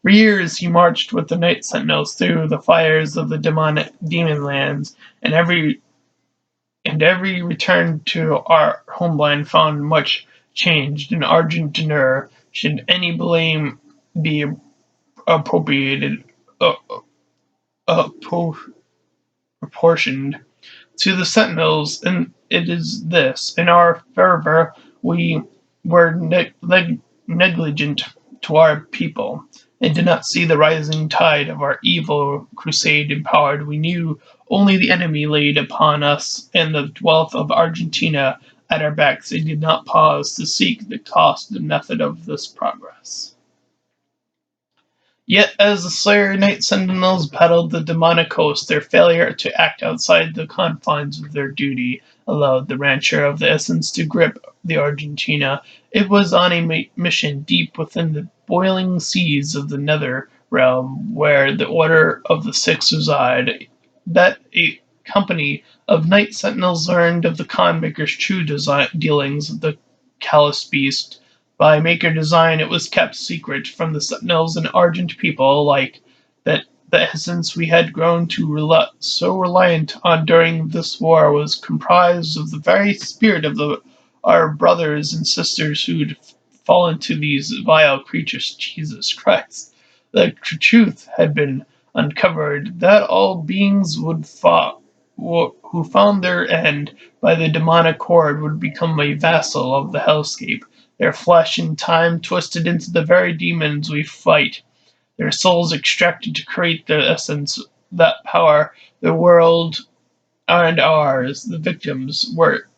For years he marched with the Night Sentinels through the fires of the demon lands, and every return to our homeland found much changed in Argent Denur. Should any blame be appropriated, uh, proportioned to the Sentinels, and it is this: in our fervor we were negligent to our people, and did not see the rising tide of our evil crusade empowered. We knew only the enemy laid upon us and the wealth of Argentina at our backs, and did not pause to seek the cost and method of this progress. Yet as the Slayer Knight Sentinels battled the demonic host, their failure to act outside the confines of their duty allowed the Rancher of the Essence to grip the Argentina. It was on a mission deep within the boiling seas of the Nether Realm, where the Order of the Six reside, that a company of Night Sentinels learned of the Khanmaker's true dealings with the callous beast. By Maker design, it was kept secret from the Sentinels and Argent people alike that the essence we had grown to so reliant on during this war was comprised of the very spirit of our brothers and sisters who'd fallen to these vile creatures. Jesus Christ. The truth had been uncovered that all beings who found their end by the demonic horde would become a vassal of the hellscape, their flesh in time twisted into the very demons we fight, their souls extracted to create the essence, that power, the world and ours. The victims were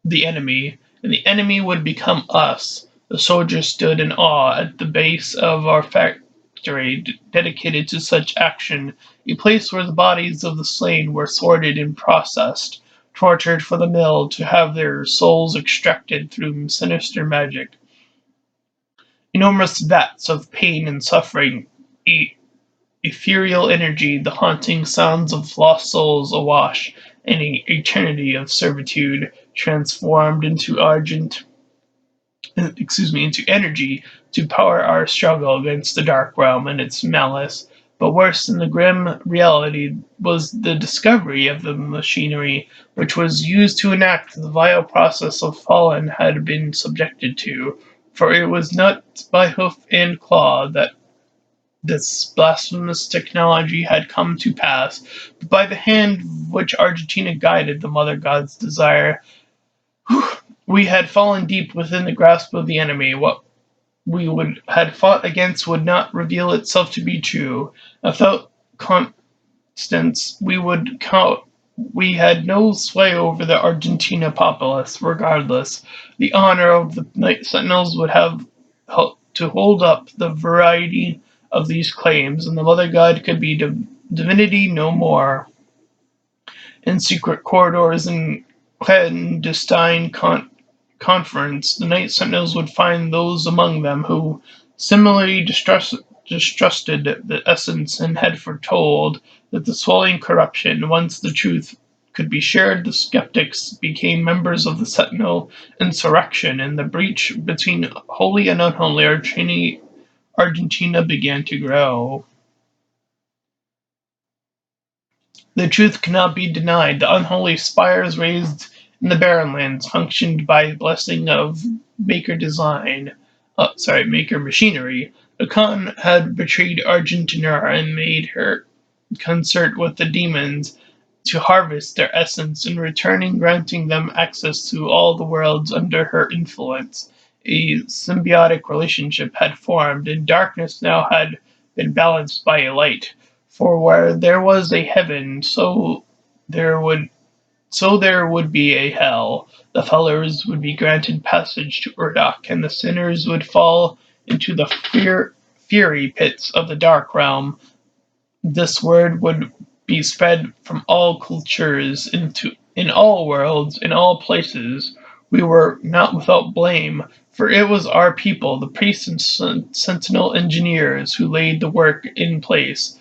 the enemy, and the enemy would become us. The soldiers stood in awe at the base of our factory dedicated to such action, a place where the bodies of the slain were sorted and processed, tortured for the mill to have their souls extracted through sinister magic. Enormous vats of pain and suffering, ethereal energy, the haunting sounds of lost souls awash in an eternity of servitude, transformed into into energy to power our struggle against the dark realm and its malice. But worse than the grim reality was the discovery of the machinery which was used to enact the vile process of Fallen had been subjected to, for it was not by hoof and claw that this blasphemous technology had come to pass, but by the hand which Argentina guided the Mother God's desire. We had fallen deep within the grasp of the enemy. What we would had fought against would not reveal itself to be true. Without Constance, we had no sway over the Argentina populace. Regardless, the honor of the Night Sentinels would have to hold up the variety of these claims, and the Mother God could be divinity no more. In secret corridors and clandestine conference, the Night Sentinels would find those among them who similarly distrusted the essence and had foretold that the swelling corruption, once the truth could be shared, the skeptics became members of the Sentinel insurrection, and the breach between holy and unholy Argentina began to grow. The truth cannot be denied. The unholy spires raised in the barren lands functioned by blessing of Maker design. Maker machinery. The Khan had betrayed Argentina and made her concert with the demons to harvest their essence, in returning granting them access to all the worlds under her influence. A symbiotic relationship had formed, and darkness now had been balanced by a light. For where there was a heaven, there would there would be a hell. The fellers would be granted passage to Urdak, and the sinners would fall into the fury pits of the dark realm. This word would be spread from all cultures in all worlds, in all places. We were not without blame, for it was our people, the priests and sentinel engineers, who laid the work in place.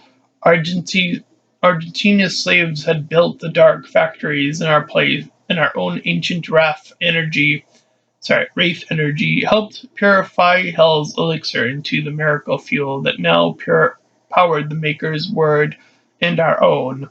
Argentina's slaves had built the dark factories in our place, and our own ancient Wraith energy helped purify Hell's elixir into the miracle fuel that now powered the Maker's word and our own.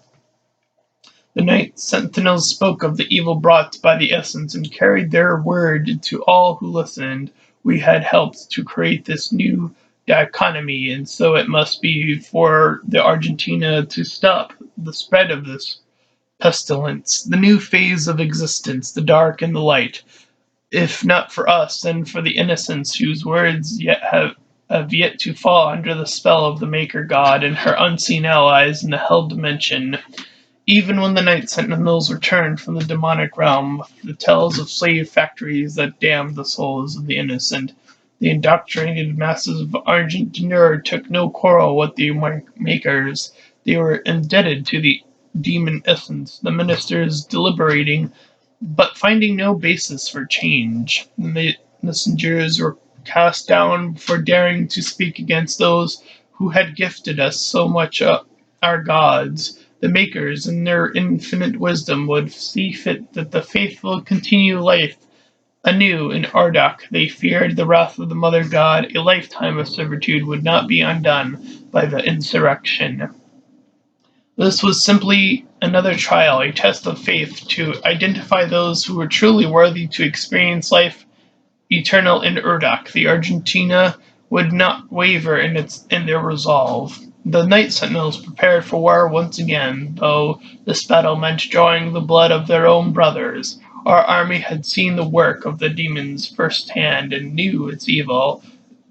The Night Sentinels spoke of the evil brought by the essence and carried their word to all who listened. We had helped to create this new dichotomy, and so it must be for the Argentina to stop the spread of this pestilence, the new phase of existence, the dark and the light. If not for us, then for the innocents whose words have yet to fall under the spell of the Maker God and her unseen allies in the Hell dimension. Even when the Night Sentinels returned from the demonic realm with the tales of slave factories that damned the souls of the innocent, the indoctrinated masses of Argentina took no quarrel with the Makers. They were indebted to the demon essence, the ministers deliberating but finding no basis for change. The messengers were cast down for daring to speak against those who had gifted us so much, our gods. The Makers, in their infinite wisdom, would see fit that the faithful continue life anew in Ardak. They feared the wrath of the Mother God. A lifetime of servitude would not be undone by the insurrection. This was simply another trial, a test of faith, to identify those who were truly worthy to experience life eternal in Urdak. The Argentina would not waver in their resolve. The Night Sentinels prepared for war once again, though this battle meant drawing the blood of their own brothers. Our army had seen the work of the demons firsthand and knew its evil.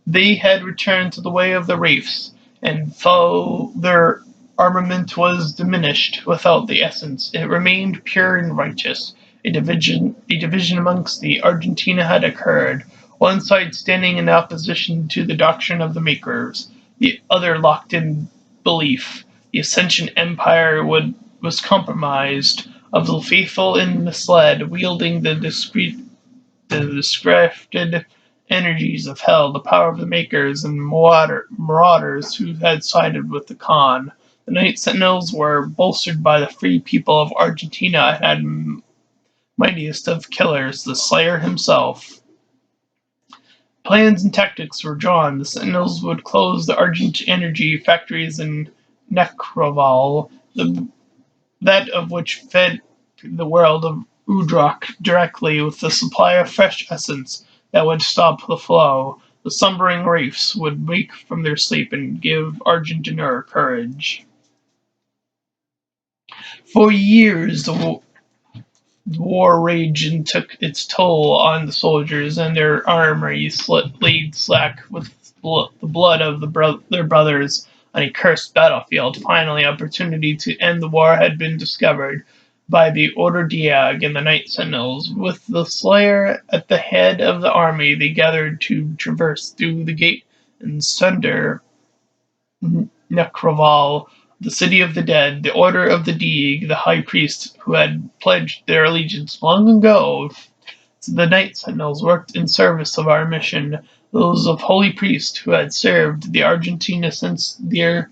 They had returned to the way of the Wraiths, and though their armament was diminished without the essence, it remained pure and righteous. A division amongst the Argentina had occurred. one side standing in opposition to the doctrine of the Makers, the other locked in belief. The Ascension Empire was compromised, of the faithful and misled, wielding the discredited energies of hell, the power of the Makers, and marauders who had sided with the Khan. The Night Sentinels were bolstered by the free people of Argentina and had mightiest of killers, the Slayer himself. Plans and tactics were drawn. The Sentinels would close the Argent energy factories in Necroval, that of which fed the world of Udrak directly with the supply of fresh essence that would stop the flow. The slumbering reefs would wake from their sleep and give Argentinur courage. For years, the war raged took its toll on the soldiers, and their armories laid slack with the blood of their brothers on a cursed battlefield. Finally, opportunity to end the war had been discovered by the Order Diag and the Night Sentinels. With the Slayer at the head of the army, they gathered to traverse through the gate and sunder Necroval, the city of the dead. The Order of the Deeg, the high priest who had pledged their allegiance long ago to the Night Sentinels, worked in service of our mission. Those of holy priests who had served the Argentina since their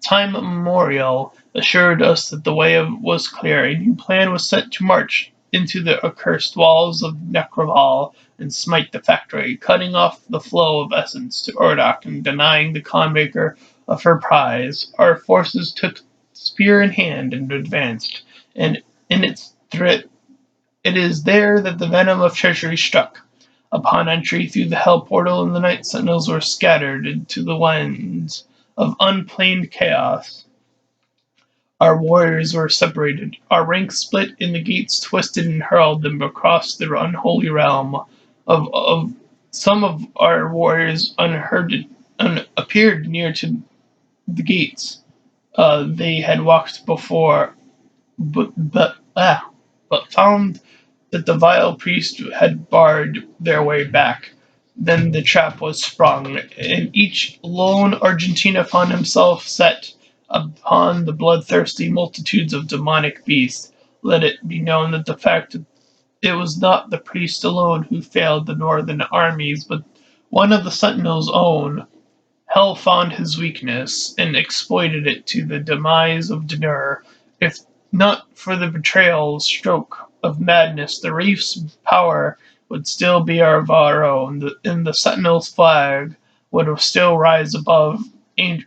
time immemorial assured us that the way was clear. A new plan was set to march into the accursed walls of Necroval and smite the factory, cutting off the flow of essence to Urdak and denying the Khanmaker of her prize. Our forces took spear in hand and advanced, and in its threat it is there that the venom of treachery struck. Upon entry through the hell portal, and the Night Sentinels were scattered into the winds of unplanned chaos. Our warriors were separated, our ranks split, and the gates twisted and hurled them across the unholy realm. Of some of our warriors appeared near to the gates. They had walked before, but found that the vile priest had barred their way back. Then the trap was sprung, and each lone Argentina found himself set upon the bloodthirsty multitudes of demonic beasts. Let it be known that the fact it was not the priest alone who failed the northern armies, but one of the Sentinel's own. Hell found his weakness, and exploited it to the demise of Dinur. If not for the betrayal stroke of madness, the reef's power would still be of our own, and the Sentinel's flag would still rise above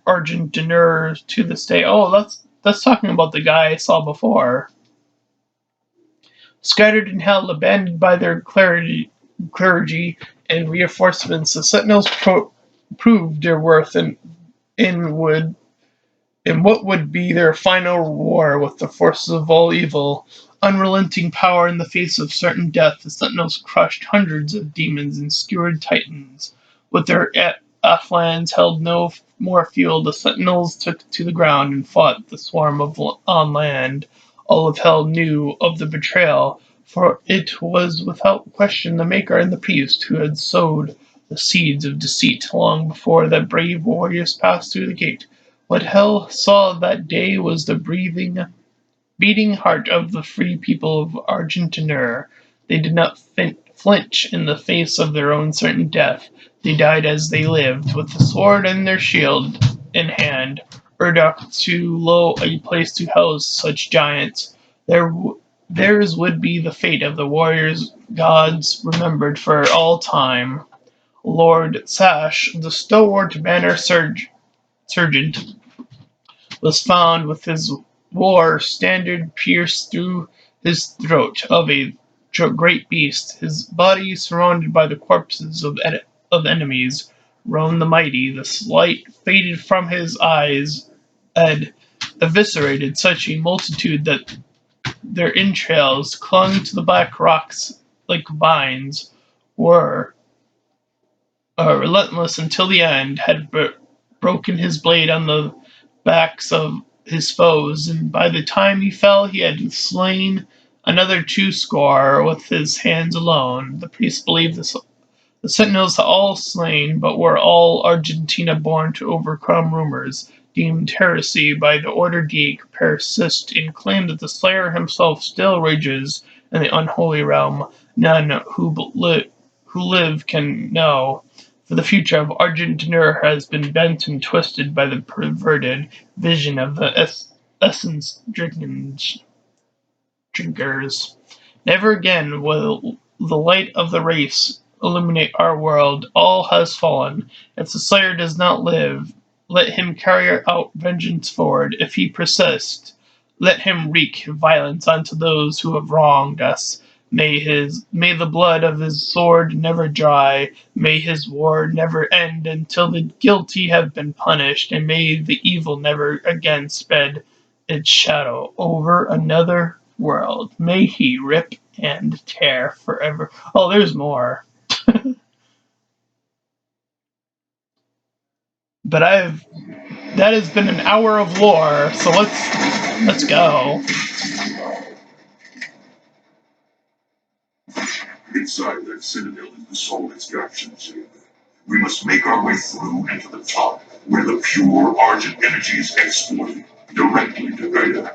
Argent Dinur to this day. Oh, that's talking about the guy I saw before. Scattered in hell, abandoned by their clergy and reinforcements, the Sentinels proved their worth in would in what would be their final war with the forces of all evil. Unrelenting power in the face of certain death, the Sentinels crushed hundreds of demons and skewered titans. With their Athlans held no more fuel, the Sentinels took to the ground and fought the swarm on land. All of hell knew of the betrayal, for it was without question the Maker and the priest who had sowed the seeds of deceit long before the brave warriors passed through the gate. What hell saw that day was the beating heart of the free people of Argentinur. They did not flinch in the face of their own certain death. They died as they lived, with the sword and their shield in hand. Urdak too low a place to house such giants. Theirs would be the fate of the warriors gods remembered for all time. Lord Sash, the stalwart banner sergeant, was found with his war standard pierced through his throat of a great beast, his body surrounded by the corpses of enemies. Roan the mighty, the light faded from his eyes, had eviscerated such a multitude that their entrails clung to the black rocks like vines, were relentless until the end, had broken his blade on the backs of his foes, and by the time he fell he had slain another 20 with his hands alone. The priest believed The Sentinels all slain, but were all Argentina born to overcome rumors, deemed heresy by the Order D, persist in claim that the Slayer himself still rages in the unholy realm. None who live can know. For the future of Argentina has been bent and twisted by the perverted vision of the essence drinkers. Never again will the light of the race illuminate our world. All has fallen. If the Slayer does not live, let him carry out vengeance forward. If he persist, let him wreak violence unto those who have wronged us. May the blood of his sword never dry. May his war never end until the guilty have been punished, and may the evil never again spread its shadow over another world. May he rip and tear forever. Oh, there's more. But that has been an hour of lore, so let's go. Inside that citadel is the soul extraction chamber. We must make our way through and to the top, where the pure Argent energy is exported directly to Gaia.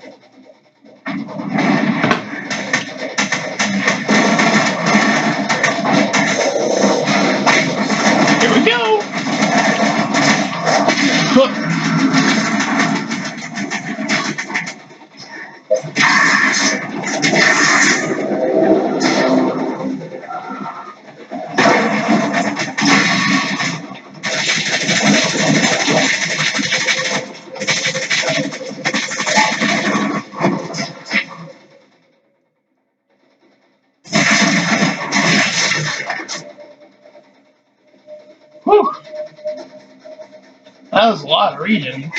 Here we go. Whew. That was a lot of reading.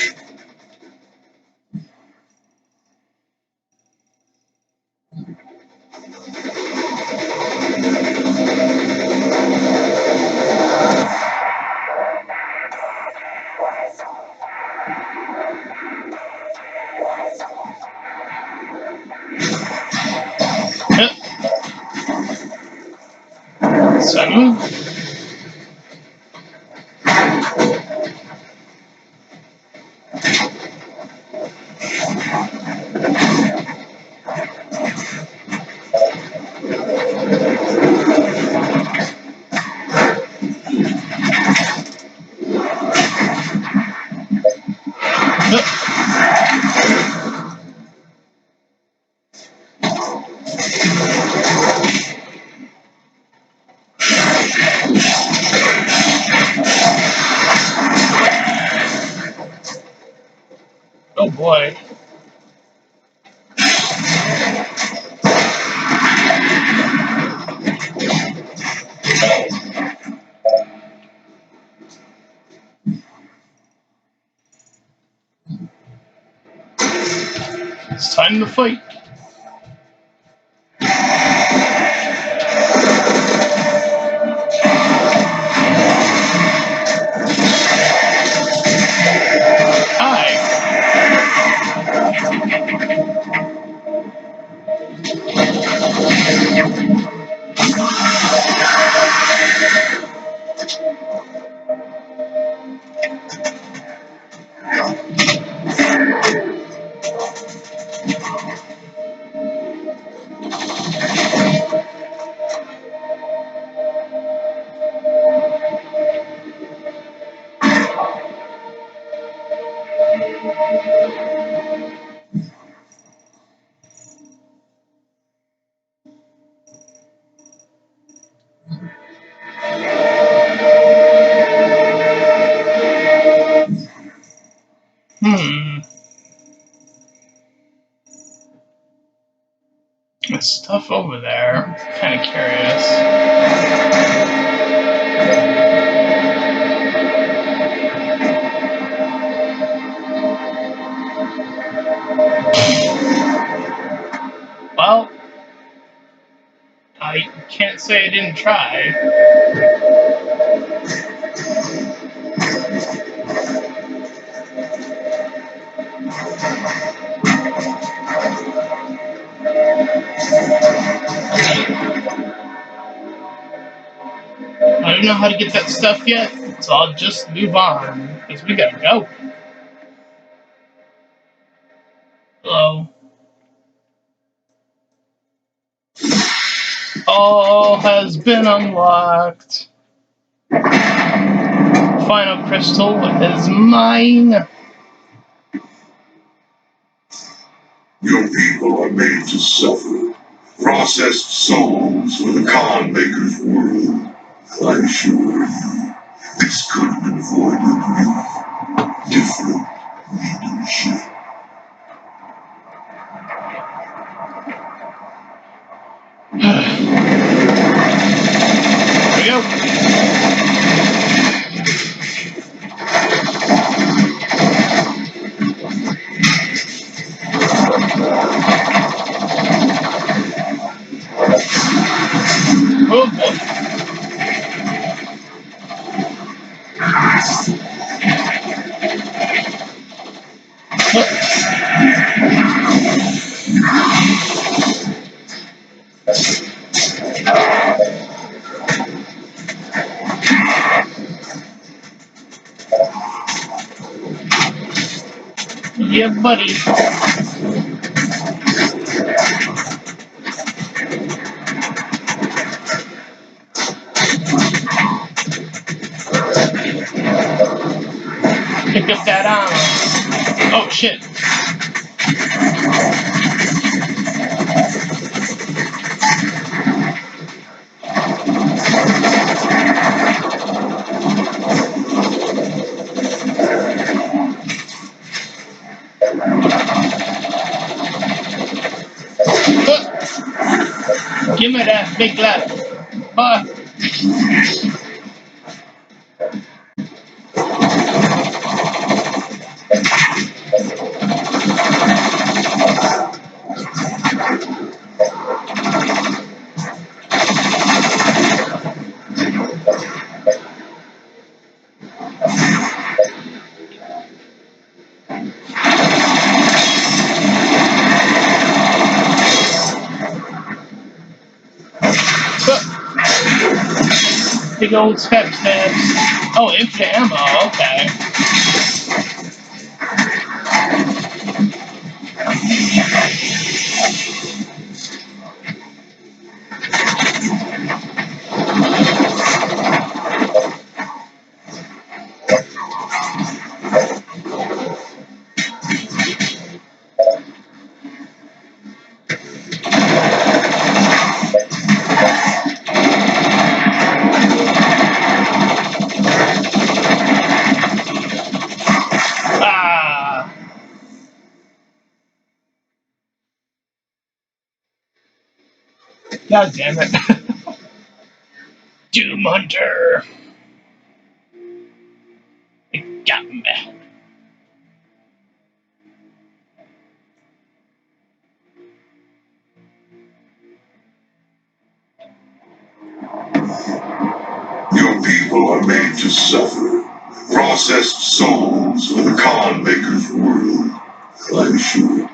Yep. 7. Yep. Oh boy. It's time to fight. Hi. There's stuff over there. I'm kind of curious. Well, I can't say I didn't try. I don't know how to get that stuff yet, so I'll just move on, because we gotta go. Hello. All has been unlocked. Final crystal is mine. Your people are made to suffer. Processed souls for the Khan Maker's world. I assure you, this could have been avoided with different leadership. There we go. Oh boy. Yeah, buddy. Pick up that armor. Oh shit. Give me that big left. Big old stabs. Oh, empty ammo. Okay. Ah. God damn it. Doom Hunter. It got me. Your people are made to suffer. Processed souls for the Khan Maker's world. I assure you.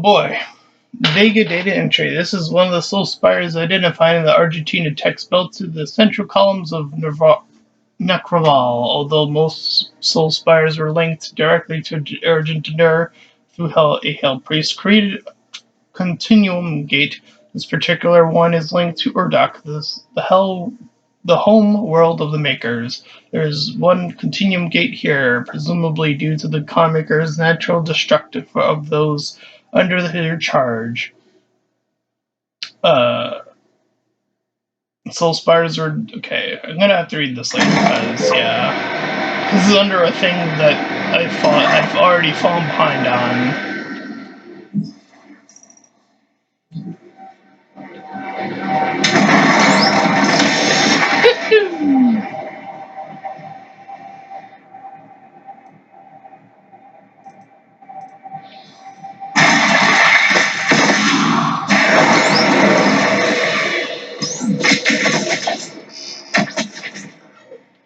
boy. Vega data entry. This is one of the soul spires identified in the Argentina text belt to the central columns of Necroval. Although most soul spires were linked directly to Argentina through a Hell Priest created continuum gate, this particular one is linked to Urdak, the home world of the Makers. There is one continuum gate here, presumably due to the Con Maker's natural destructive of those under their charge. Soul Spires were okay. I'm gonna have to read this later because this is under a thing that I've already fallen behind on.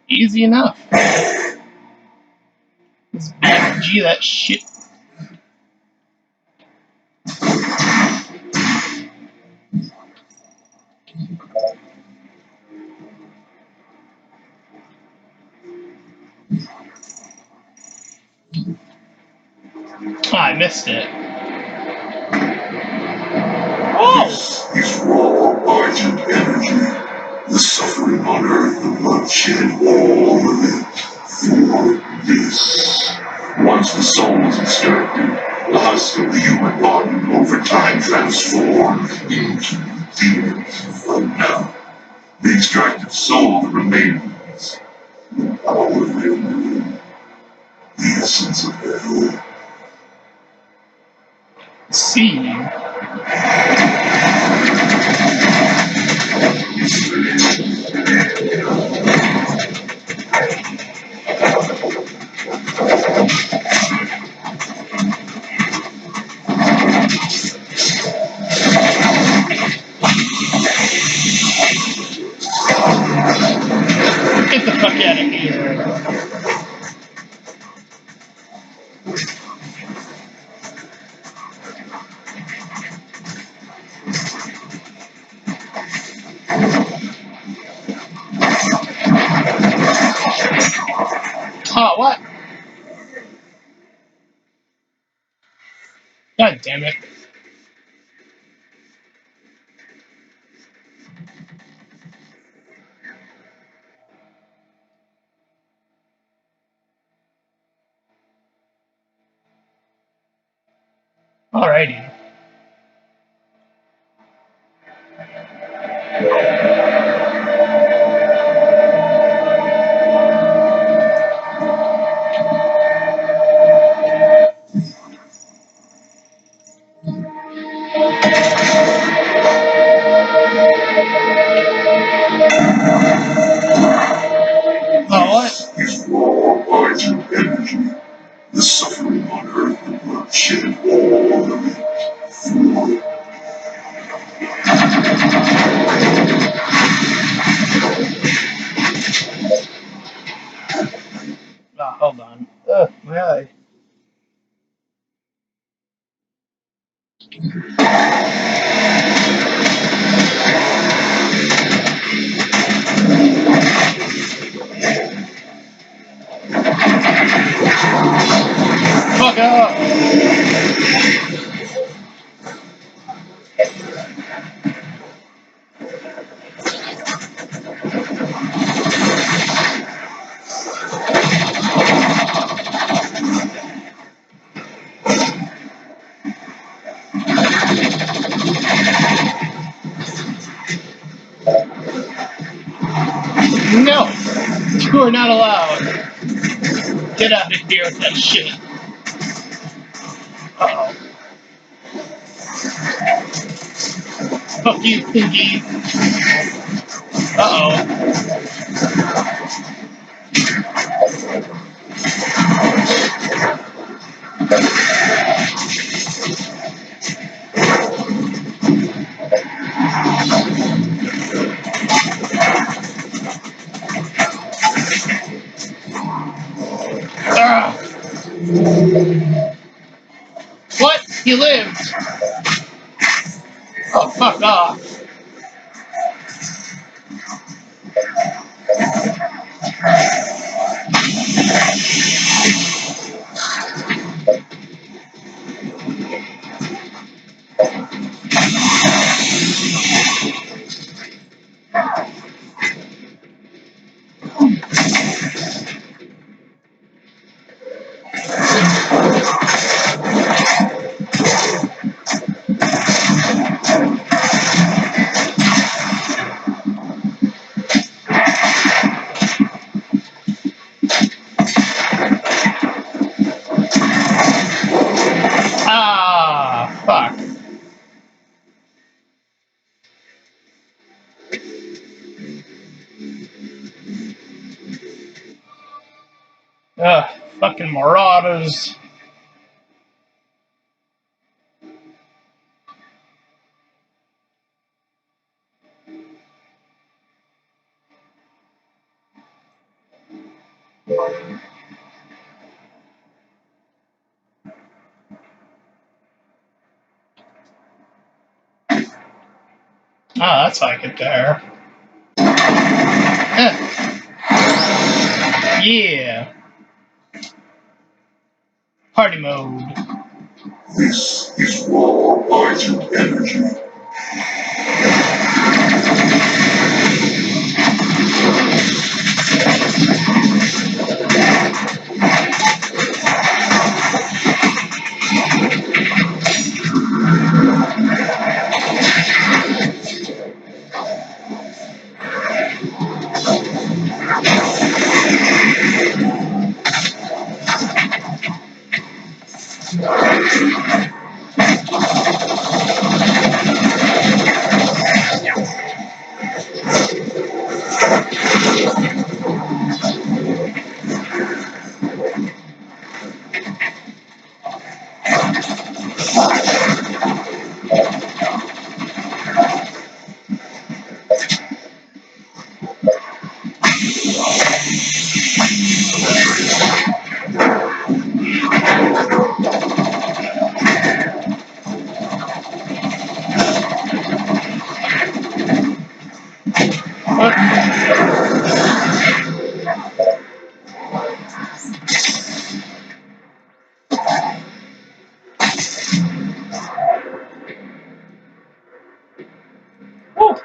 Easy enough. Let's BFG that shit. I missed it. This is raw Argent energy. The suffering on Earth, the bloodshed, all of it. For this. Once the soul was extracted, the husk of the human body over time transformed into demons. From now, the extracted soul remains. The power of their will, the essence of hell. See. Get the fuck out of here. Oh, what? God damn it. Alrighty. Oh, what? Is raw Argent energy. The suffering on Earth, the bloodshed, all of it. For Oh, hold on. Ugh, my eye. Fuck off! No! You are not allowed. Get out of here with that shit. Uh-oh. Fuck you, Pinky. Uh-oh. Ah! What? He lived! Oh, fuck off. Ah, fuck. Ugh, fucking marauders. Ah, that's how I get there. Yeah. Party mode. This is raw Argent energy. What? Woo.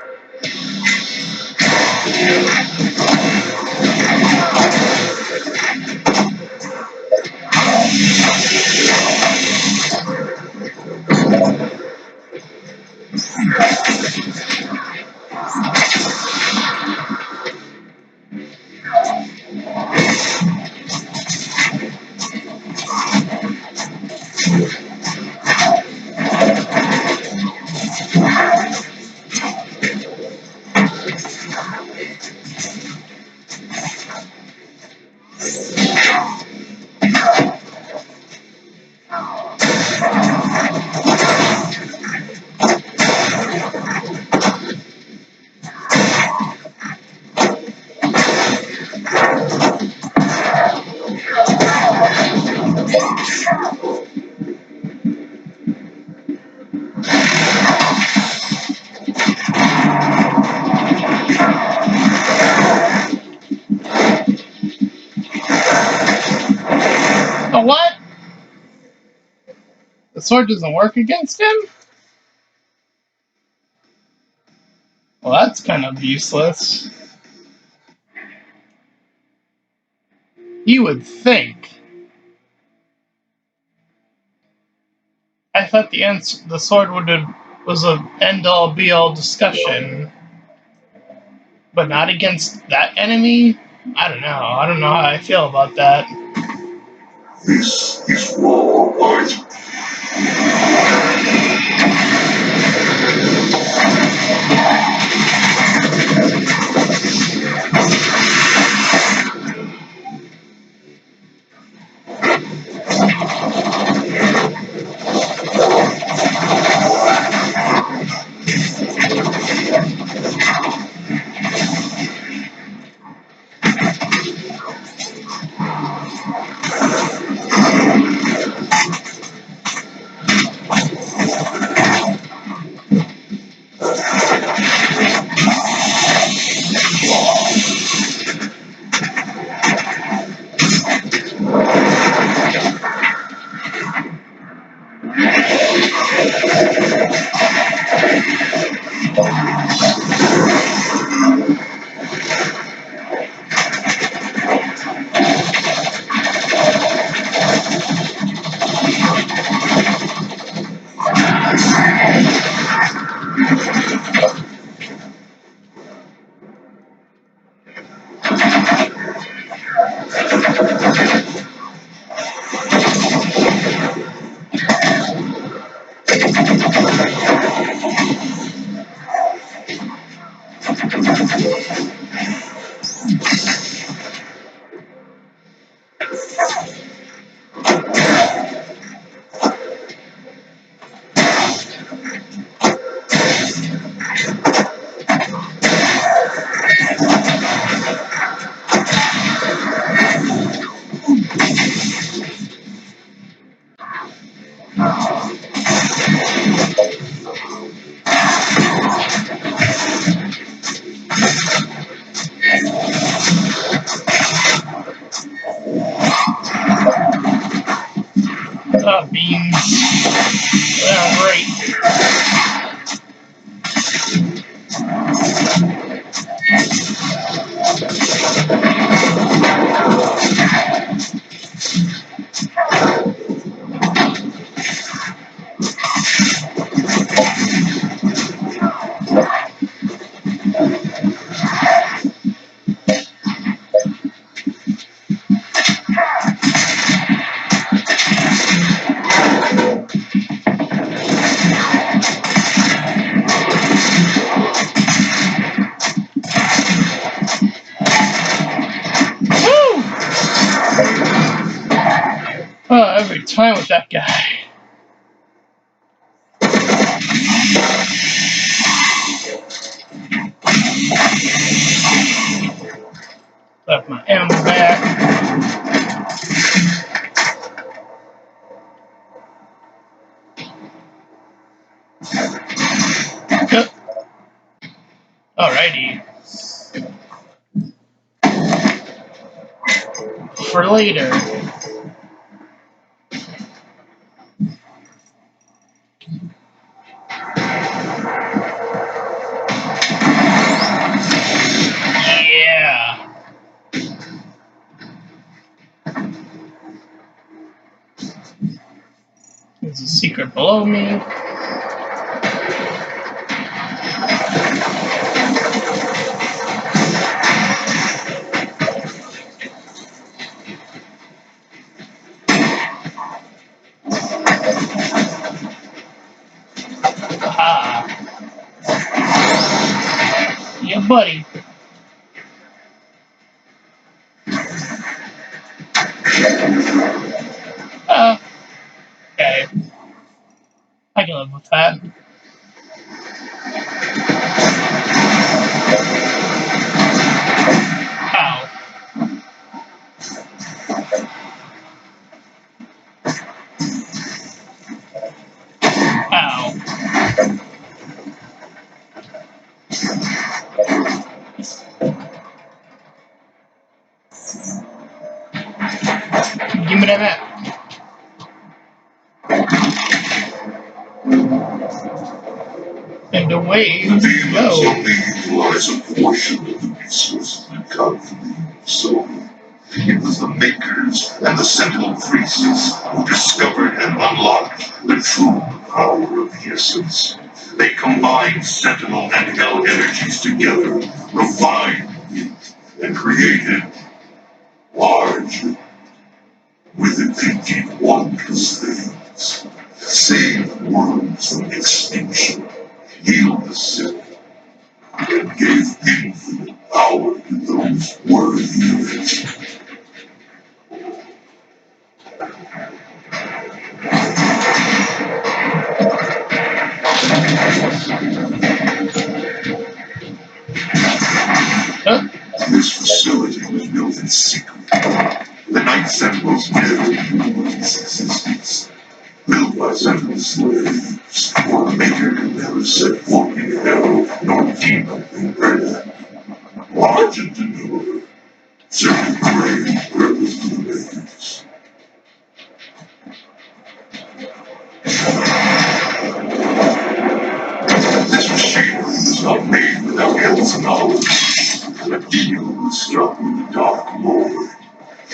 Oh, what? The sword doesn't work against him? Well, that's kind of useless. You would think. I thought the sword was a end all be all discussion, but not against that enemy. I don't know. I don't know how I feel about that. This is raw Argent. Beans. Yeah, great. Every time with that guy. Left my ammo back. Yep. Alrighty. For later. Yeah. There's a secret below me. Aha. Yeah, buddy. Okay. I can live with that. Ow. Ow. Give me that map. And away The we demons go. only utilize a portion of the resources that come from the soul. It was the Makers and the Sentinel Priests who discovered and unlocked the true power of the essence. They combined Sentinel and Hell energies together, refined it, and created large. With it they did wondrous things. Saved worlds from extinction, healed the sick, and gave infinite power to those worthy of it. Huh? This facility was built in secret. The Night Sentinels never knew of its existence. Built by Sentinel slaves, for the Maker could never set foot in hell, nor demon in prayer. Large and demure, serving grave purpose to the Makers. This machinery was not made without Hell's knowledge. A deal was struck with the Dark Lord.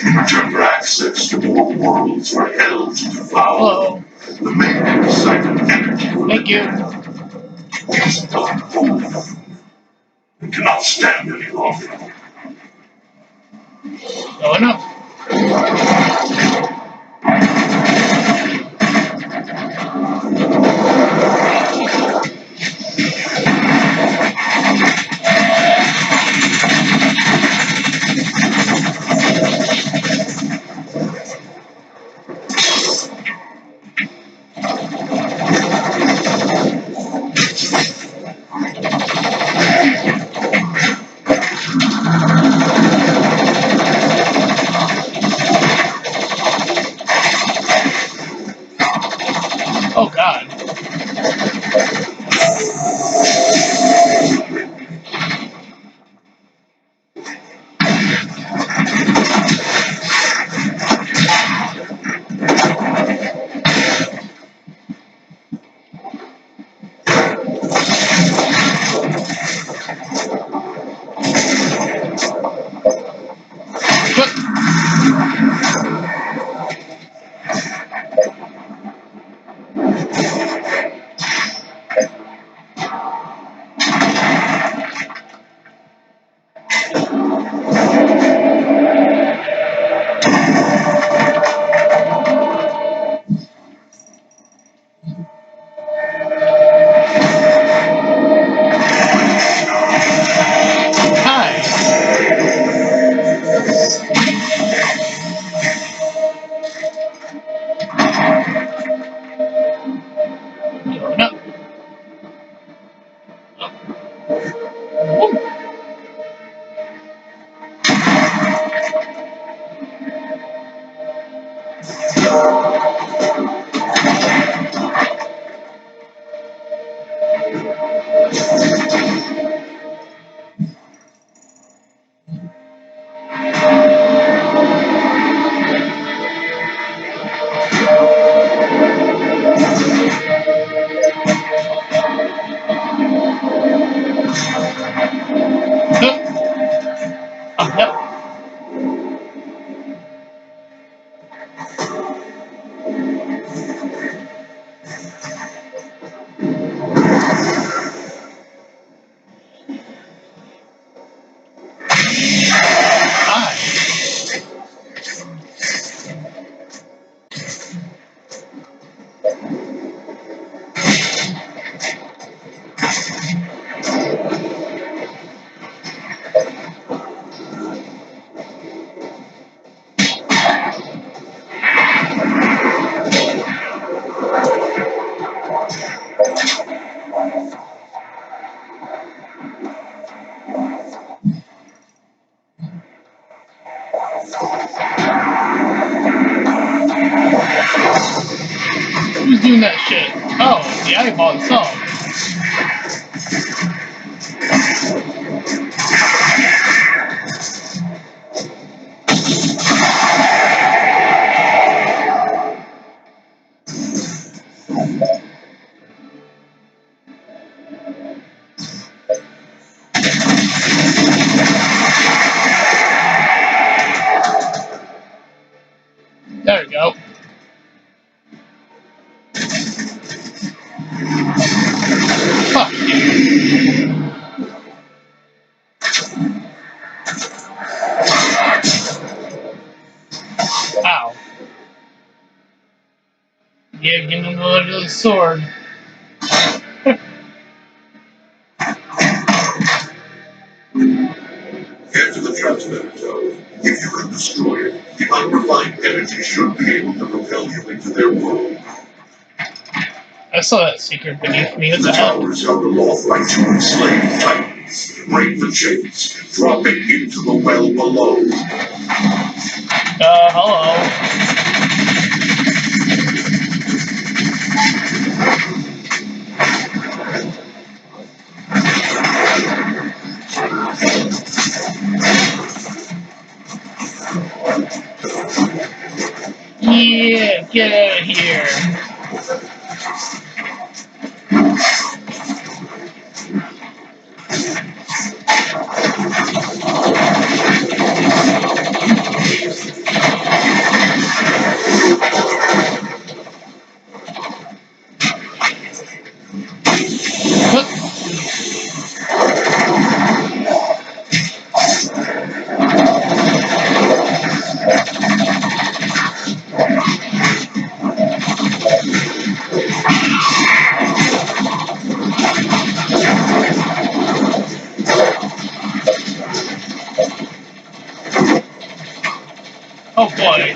In return for access to more worlds for Hell to devour, Hello. the Maker decided energy would Thank you. is done holy and cannot stand any longer. Going up. Yep. Hi. Who's doing that shit? Oh, the eyeball itself. There we go. Fuck you. Ow. Yeah, give him the sword. Get to the transmitter tower. If you can destroy it, the unrefined energy should be able to propel you into their world. I saw that secret beneath me. What The the hell? tower is held aloft by two enslaved titans. Break the chains, dropping into the well below. Hello. Yeah, get out of here. Oh boy.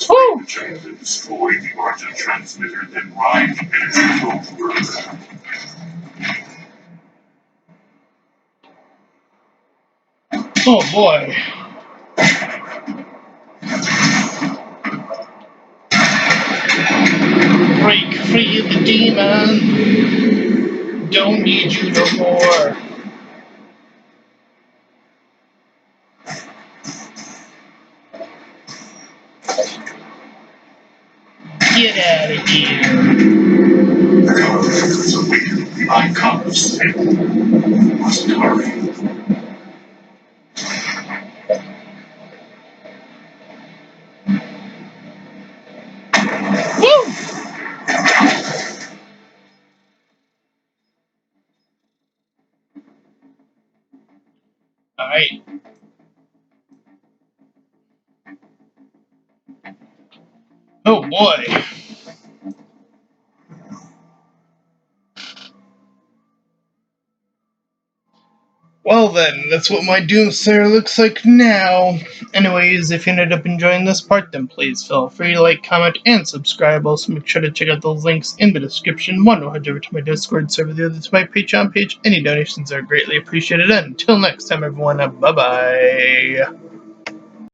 Woo! Trying to destroy the Argent transmitter, then ride the energy flow further. Oh boy. Break free of the demon. Don't need you no more. Get out of here. The conflict awakening the icon of Satan. We must hurry. Woo! Alright. Oh boy. Well then, that's what my Doomsayer looks like now. Anyways, if you ended up enjoying this part, then please feel free to like, comment, and subscribe. Also, make sure to check out those links in the description. One will head over to my Discord server, the other to my Patreon page. Any donations are greatly appreciated. And until next time, everyone, bye-bye.